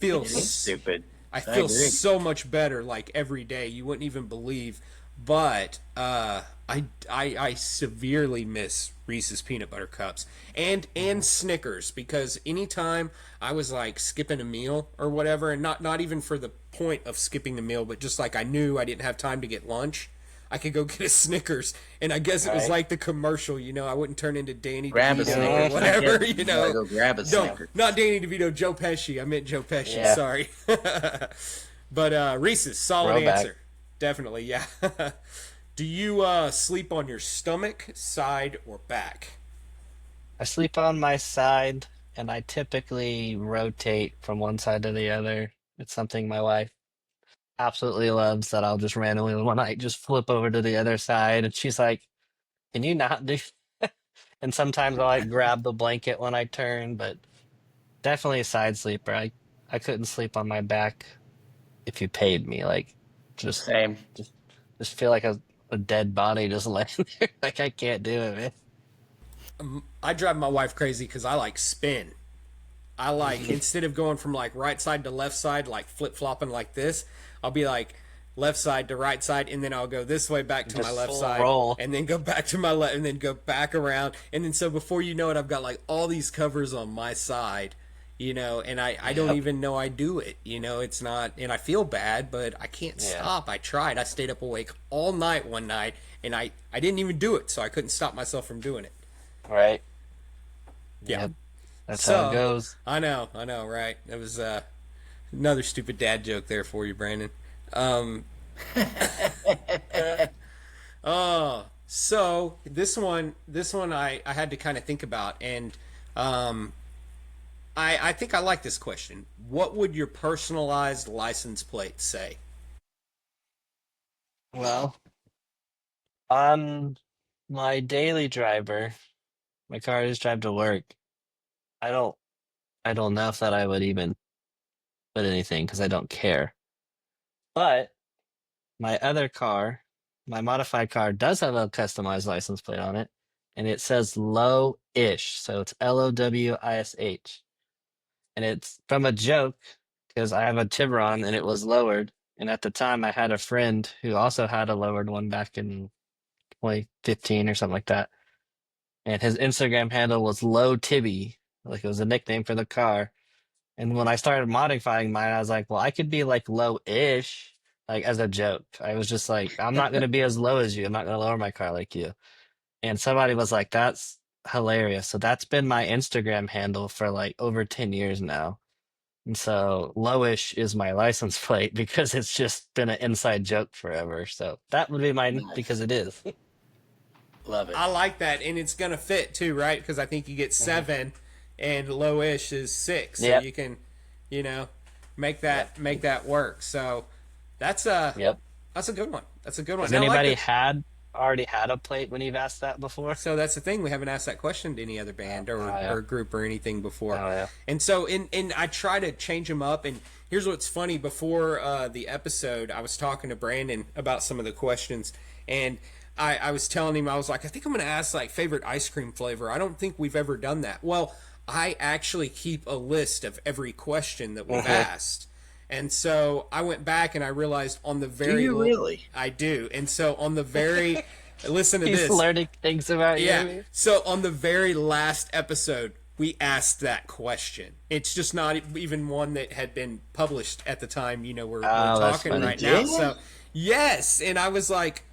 It is stupid. I I feel agree. so much better like every day. You wouldn't even believe. But I severely miss Reese's peanut butter cups and Snickers, because anytime I was like skipping a meal or whatever, and not even for the point of skipping the meal, but just like I knew I didn't have time to get lunch, I could go get a Snickers. And I guess it was right. like the commercial, I wouldn't turn into Danny Grab a DeVito or Snickers. I whatever, get you gotta go grab a No, Snickers. not Danny DeVito, Joe Pesci. I meant Joe Pesci. Yeah. Sorry. But Reese's, solid Throwback. answer. Definitely, yeah. Do you sleep on your stomach, side, or back? I sleep on my side, and I typically rotate from one side to the other. It's something my wife absolutely loves that I'll just randomly one night just flip over to the other side, and she's like, "Can you not do?" And sometimes I'll like grab the blanket when I turn, but definitely a side sleeper. I couldn't sleep on my back if you paid me. Like, just Same. just just feel like a dead body just laying there. Like I can't do it, man. I drive my wife crazy because I like spin. I like, instead of going from like right side to left side, like flip flopping like this, I'll be like left side to right side, and then I'll go this way back to my Just left full side, roll. and then go back to my left, and then go back around. And then so before you know it, I've got like all these covers on my side, and I don't Yep. even know I do it. It's not, and I feel bad, but I can't Yeah. stop. I tried. I stayed up awake all night one night, and I didn't even do it, so I couldn't stop myself from doing it. Right. Yeah. Yep. That's how it So goes. I know, right? It was another stupid dad joke there for you, Brandon. Um, so this one, I had to kind of think about, and um, I think I like this question. What would your personalized license plate say? Well, on my daily driver, my car I just drive to work. I don't I don't know if that I would even put anything because I don't care. But my other car, my modified car, does have a customized license plate on it, and it says low-ish. So it's Lowish. And it's from a joke because I have a Tiburon and it was lowered. And at the time, I had a friend who also had a lowered one back in 2015 or something like that. And his Instagram handle was Low Tibby, like it was a nickname for the car. And when I started modifying mine, I was like, well, I could be like low-ish, like as a joke. I was just like, I'm not gonna be as low as you. I'm not gonna lower my car like you. And somebody was like, that's hilarious. So that's been my Instagram handle for like over 10 years now. And so lowish is my license plate because it's just been an inside joke forever. So that would be mine because Nice. it is. Love it. I like that, and it's gonna fit too, right? Because I think you get Mhm. 7, and lowish is 6, so Yep. you can, you know, make Yep. that work. So that's a Yep. that's a good one. That's a good one. Has Now, I like anybody the had already had a plate when you've asked that before? So that's the thing. We haven't asked that question to any other band Oh yeah. or group or anything before. Oh yeah. And so, in I try to change them up. And here's what's funny. Before the episode, I was talking to Brandon about some of the questions, and I was telling him, I was like, I think I'm going to ask like favorite ice cream flavor. I don't think we've ever done that. Well, I actually keep a list of every question that we've Mhm. asked. And so I went back and I realized on the Do very you really? I do. And so on the very listen to He's this. learning things about Yeah. you. So on the very last episode, we asked that question. It's just not even one that had been published at the time, we're Oh, that's talking funny. You right now. did? So, yes. And I was like,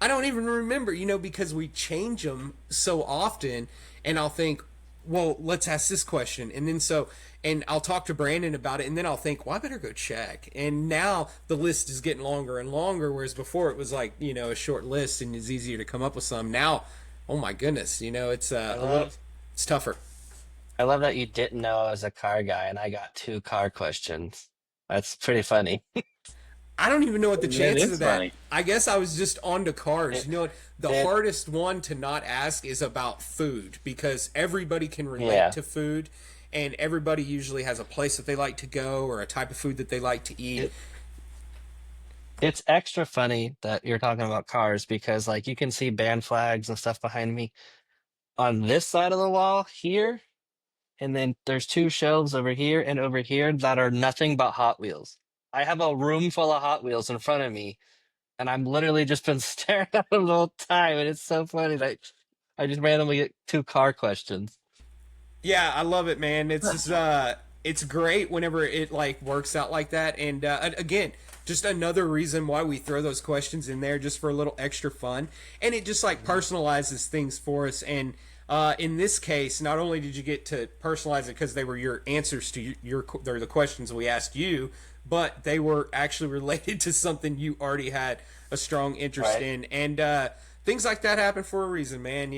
I don't even remember, because we change them so often. And I'll think, well, let's ask this question. And I'll talk to Brandon about it. And then I'll think, well, I better go check. And now the list is getting longer and longer. Whereas before it was like, a short list and it's easier to come up with some. Now, oh my goodness, it's I a little, love it's tougher. I love that you didn't know I was a car guy and I got two car questions. That's pretty funny. I don't even know what the That chances of is that. funny. I guess I was just on to cars. It, You know what? The it, hardest one to not ask is about food because everybody can relate yeah. to food and everybody usually has a place that they like to go or a type of food that they like to eat. It, it's extra funny that you're talking about cars because like you can see band flags and stuff behind me on this side of the wall here, and then there's two shelves over here and over here that are nothing but Hot Wheels. I have a room full of Hot Wheels in front of me, and I'm literally just been staring at them the whole time, and it's so funny that I just randomly get two car questions. Yeah, I love it, man. It's just it's great whenever it like works out like that. And again, just another reason why we throw those questions in there just for a little extra fun, and it just like personalizes things for us. And in this case, not only did you get to personalize it because they were your answers to they're the questions we asked you, but they were actually related to something you already had a strong interest Right? in, and things like that happen for a reason, man.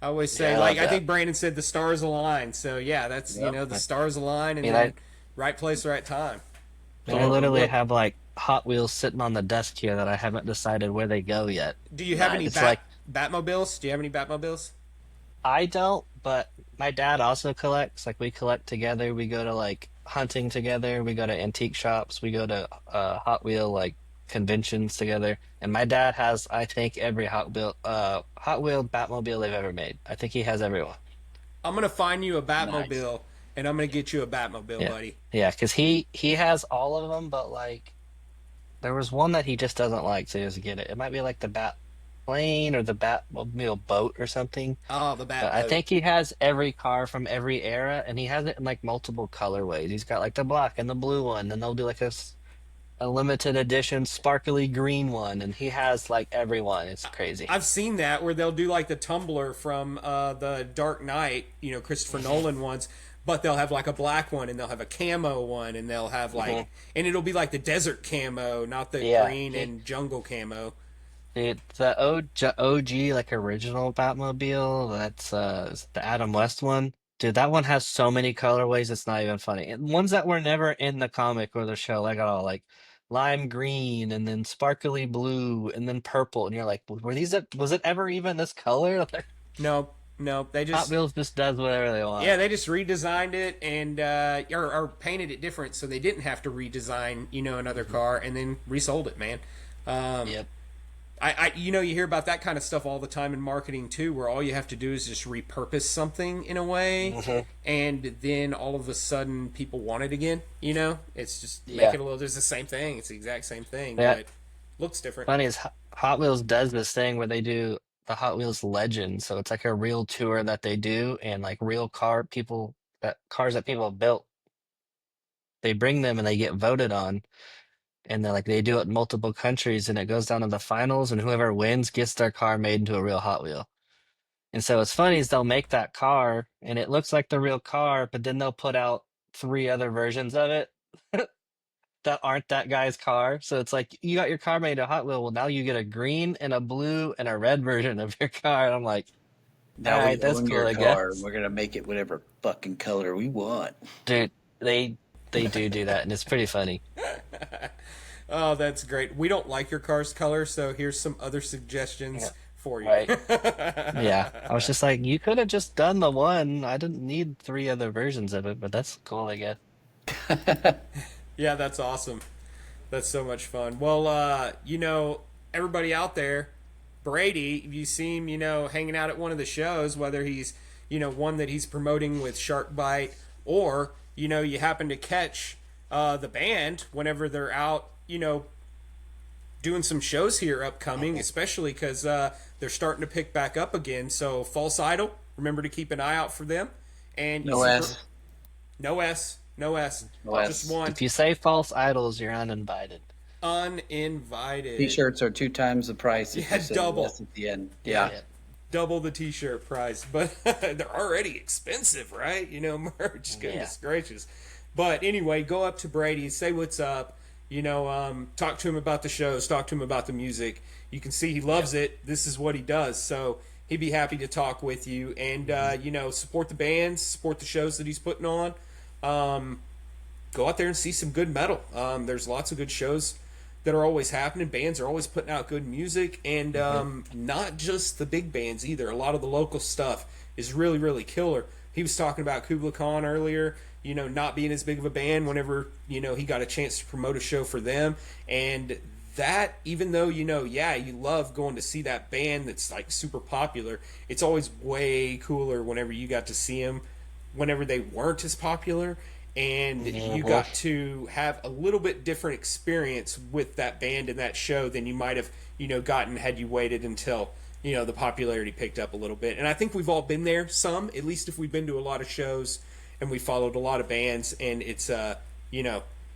I always Yeah, say, I like, love I that. think Brandon said the stars align. So, yeah, that's, Yep. the I stars align and mean, then right place, right time. I Well, literally well, have like Hot Wheels sitting on the desk here that I haven't decided where they go yet. Do you have any It's nice. like Batmobiles? Do you have any Batmobiles? I don't, but my dad also collects. Like we collect together. We go to like hunting together. We go to antique shops. We go to Hot Wheel like conventions together. And my dad has, I think, every Hot Wheel Batmobile they've ever made. I think he has every one. I'm going to find you a Nice. Batmobile and I'm going to get you a Batmobile, Yeah, buddy. yeah, because he has all of them, but like there was one that he just doesn't like, so he doesn't get it. It might be like the Bat plane or the Batmobile boat or something. Oh, the But I Batboat. think he has every car from every era, and he has it in like multiple colorways. He's got like the black and the blue one, and they'll do like a limited edition sparkly green one, and he has like every one. It's crazy. I've seen that where they'll do like the tumbler from the Dark Knight, Christopher Nolan ones, but they'll have like a black one and they'll have a camo one and they'll have Hmm. and it'll be like the desert camo, not the Yeah, green and jungle camo. the OG like original Batmobile. That's is it the Adam West one. Dude, that one has so many colorways. It's not even funny. And ones that were never in the comic or the show, like at all, like lime green and then sparkly blue and then purple. And you're like, were these? Was it ever even this color? No, no, they Hot just Wheels just does whatever they yeah, want. they just redesigned it and or painted it different so they didn't have to redesign, another car and then resold it, man. Um, Yep. you hear about that kind of stuff all the time in marketing too, where all you have to do is just repurpose something in a way, Hmm. and then all of a sudden people want it again. It's just make Yeah. it a little. It's the same thing. It's the exact same thing, Yeah. but looks different. Funny is Hot Wheels does this thing where they do the Hot Wheels Legend. So it's like a real tour that they do and like real cars that people have built they bring them and they get voted on, and then like they do it in multiple countries, and it goes down to the finals, and whoever wins gets their car made into a real Hot Wheel. And so what's funny is they'll make that car, and it looks like the real car, but then they'll put out three other versions of it that aren't that guy's car. So it's like you got your car made a Hot Wheel. Well, now you get a green and a blue and a red version of your car. And I'm like, all Now we right, that's own cool, your I car. guess. We're gonna make it whatever fucking color we want. Dude, they do that, and it's pretty funny. Oh, that's great. We don't like your car's color, so here's some other Yeah. suggestions for you. Right. Yeah. I was just like, you could have just done the one. I didn't need three other versions of it, but that's cool, I guess. Yeah, that's awesome. That's so much fun. Well, everybody out there, Brady, if you see him, hanging out at one of the shows, whether he's, one that he's promoting with Shark Bite, or, you happen to catch the band whenever they're out, doing some shows here upcoming, especially because they're starting to pick back up again. So, False Idol, remember to keep an eye out for them. And you No see, S. no S, no S, No S. just one. If you say false idols, you're uninvited. Uninvited. T-shirts are 2 times the price if Yeah, you say double. yes at the end. Yeah. Yeah. Double the t-shirt price, but they're already expensive, right? Merch, goodness gracious. But anyway, go up to Brady, say what's up, talk to him about the shows, talk to him about the music. You can see he loves it. This is what he does. So he'd be happy to talk with you and, support the bands, support the shows that he's putting on. Go out there and see some good metal. There's lots of good shows that are always happening. Bands are always putting out good music, and not just the big bands either. A lot of the local stuff is really, really killer. He was talking about Kubla Khan earlier, not being as big of a band whenever, he got a chance to promote a show for them. And that, even though, you love going to see that band that's like super popular, it's always way cooler whenever you got to see them whenever they weren't as popular, and you got to have a little bit different experience with that band and that show than you might have gotten had you waited until the popularity picked up a little bit. And I think we've all been there, some, at least if we've been to a lot of shows and we followed a lot of bands, and it's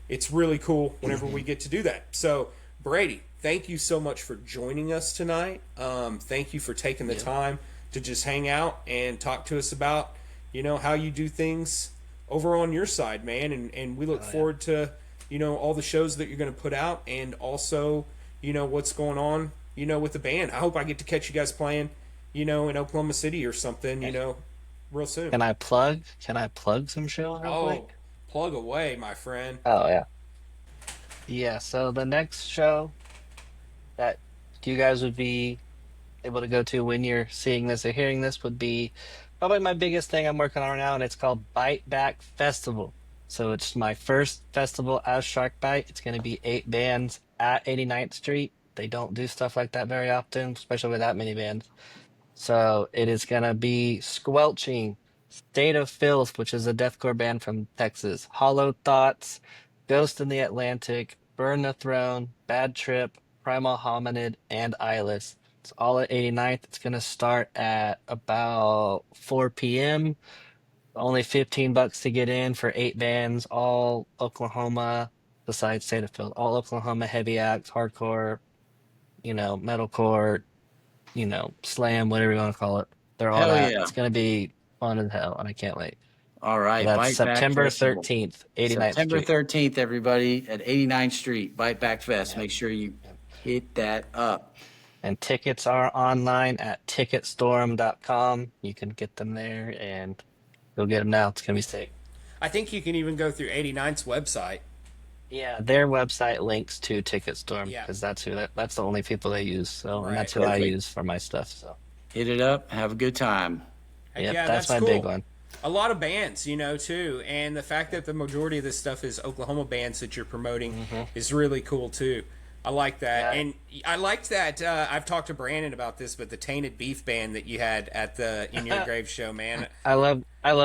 it's really cool whenever we get to do that. So Brady, thank you so much for joining us tonight. Thank you for taking the time to just hang out and talk to us about how you do things over on your side, man. And we look forward to, all the shows that you're going to put out, and also, what's going on, with the band. I hope I get to catch you guys playing, in Oklahoma City or something, real soon. Can I plug some shows real quick? Plug away, my friend. Oh yeah. Yeah, so the next show that you guys would be able to go to when you're seeing this or hearing this would be probably my biggest thing I'm working on right now, and it's called Bite Back Festival. So it's my first festival as Shark Bite. It's going to be 8 bands at 89th Street. They don't do stuff like that very often, especially with that many bands. So it is going to be Squelching, State of Filth, which is a deathcore band from Texas, Hollow Thoughts, Ghost in the Atlantic, Burn the Throne, Bad Trip, Primal Hominid, and Eyeless. It's all at 89th. It's going to start at about 4 p.m. Only $15 to get in for 8 bands, all Oklahoma, besides State of Filth, all Oklahoma heavy acts, hardcore, metalcore, slam, whatever you want to call it. They're all Hell that. yeah. It's going to be fun as hell, and I can't wait. All right. That's Bite Back September Festival. 13th, 89th September Street. 13th, everybody, at 89th Street, Bite Back Fest. Make sure you hit that up. And tickets are online at ticketstorm.com. You can get them there, and go get them now. It's going to be sick. I think you can even go through 89's website. Yeah, their website links to Ticketstorm Yeah. because that's the only people they use. So Right. and that's who I Perfect. use for my stuff. So Hit it up. Have a good time. Heck yeah, yeah, that's my cool. big one. A lot of bands, too, and the fact that the majority of this stuff is Oklahoma bands that you're promoting is really cool too. I like that, Yeah. and I liked that. I've talked to Brandon about this, but the Tainted Beef band that you had at the In Your Grave show, man, I love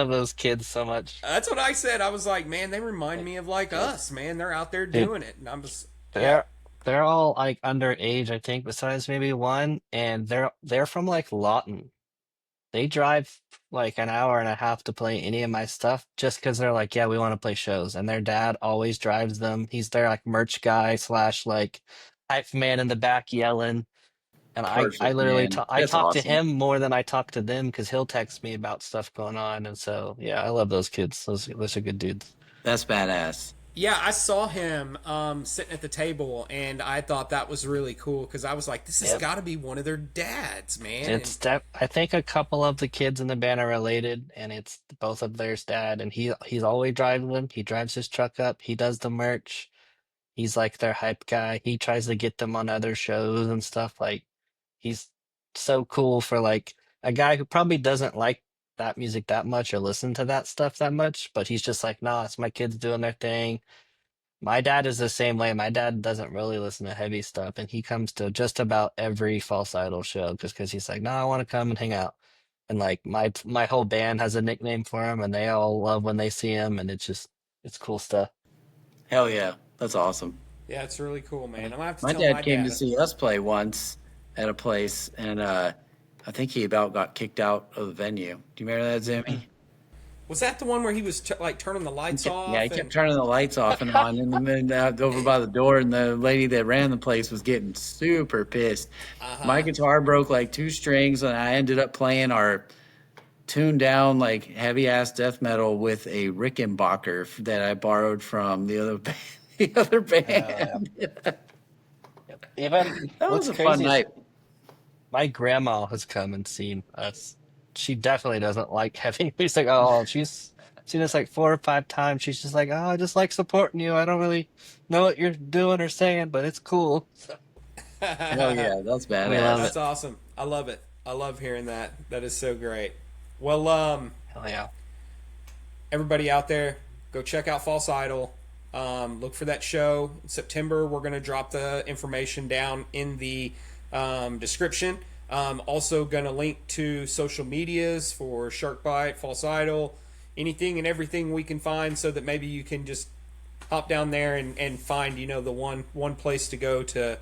those kids so much. that's what I said. I was like, man, they remind me of like us, man. They're out there doing it, and I'm just They're all like underage, I think, besides maybe one, and they're from like Lawton. they drive like an hour and a half to play any of my stuff just because they're like, yeah, we want to play shows. And their dad always drives them. He's their like merch guy slash like hype man in the back yelling. And I Perfect, literally man. talk I That's talk to awesome. him more than I talk to them because he'll text me about stuff going on. And so yeah, I love those kids. Those are good dudes. That's badass. Yeah, I saw him sitting at the table, and I thought that was really cool because I was like, "This has Yep. got to be one of their dads, man." And I think a couple of the kids in the band are related, and it's both of theirs dad. And he's always driving them. He drives his truck up. He does the merch. He's like their hype guy. He tries to get them on other shows and stuff. Like he's so cool for like a guy who probably doesn't like that music that much or listen to that stuff that much, but he's just like, nah, it's my kids doing their thing. My dad is the same way. My dad doesn't really listen to heavy stuff, and he comes to just about every False Idol show just because he's like, no, I want to come and hang out. And like my whole band has a nickname for him, and they all love when they see him, and it's cool stuff. Hell yeah. That's awesome. yeah, it's really cool, man. I'm gonna have to My tell my dad came to dad. see us play once at a place, and I think he about got kicked out of the venue. Do you remember that, Zimmy? Was that the one where he was like turning the lights Yeah, he off? kept And turning the lights off and on, and then over by the door, and the lady that ran the place was getting super pissed. My guitar broke like two strings, and I ended up playing our tuned down like heavy ass death metal with a Rickenbacker that I borrowed from the other band. The other Yeah. band. Even That was what's a fun crazy is night. my grandma has come and seen us. She definitely doesn't like heavy music at all. She's seen us like 4 or 5 times. She's just like, oh, I just like supporting you. I don't really know what you're doing or saying, but it's cool. Hell yeah, that's We love badass. it. That's awesome. I love it. I love hearing that. That is so great. Well, Hell yeah. everybody out there, go check out False Idol. Look for that show in September. We're going to drop the information down in the description. Also, going to link to social medias for Sharkbite, False Idol, anything and everything we can find, so that maybe you can just hop down there and find the one place to go to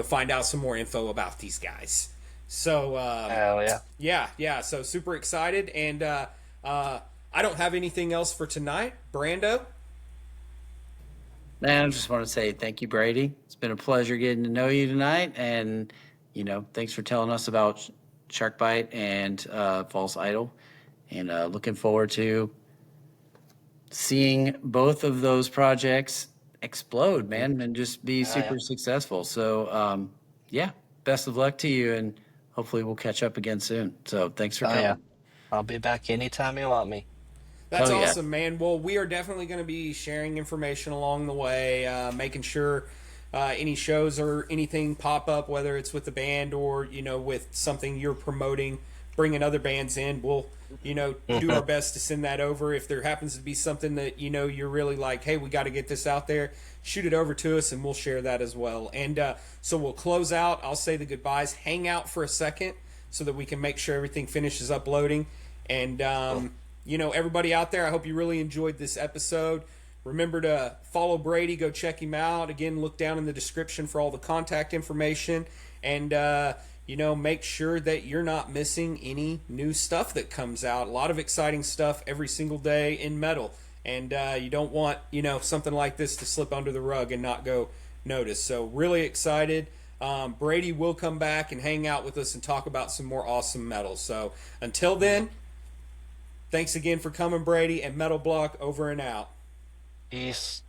find out some more info about these guys. So Hell yeah. yeah. So super excited, and I don't have anything else for tonight. Brando. Man, I just want to say thank you, Brady. It's been a pleasure getting to know you tonight, and thanks for telling us about Sharkbite and False Idol, and looking forward to seeing both of those projects explode, man, and just be Hell yeah. super successful. So, yeah, best of luck to you, and hopefully we'll catch up again soon. So, thanks for Oh yeah. coming. I'll be back anytime you want me. That's Oh yeah, awesome, man. Well, we are definitely going to be sharing information along the way, making sure any shows or anything pop up, whether it's with the band or with something you're promoting, bringing other bands in. We'll do our best to send that over. If there happens to be something that you're really like, hey, we got to get this out there, shoot it over to us, and we'll share that as well. And so we'll close out. I'll say the goodbyes. Hang out for a second so that we can make sure everything finishes uploading. And everybody out there, I hope you really enjoyed this episode. Remember to follow Brady. Go check him out. Again, look down in the description for all the contact information. And, make sure that you're not missing any new stuff that comes out. A lot of exciting stuff every single day in metal. And you don't want, something like this to slip under the rug and not go noticed. So really excited. Brady will come back and hang out with us and talk about some more awesome metal. So until then, thanks again for coming, Brady, and Metal Block over and out. Peace.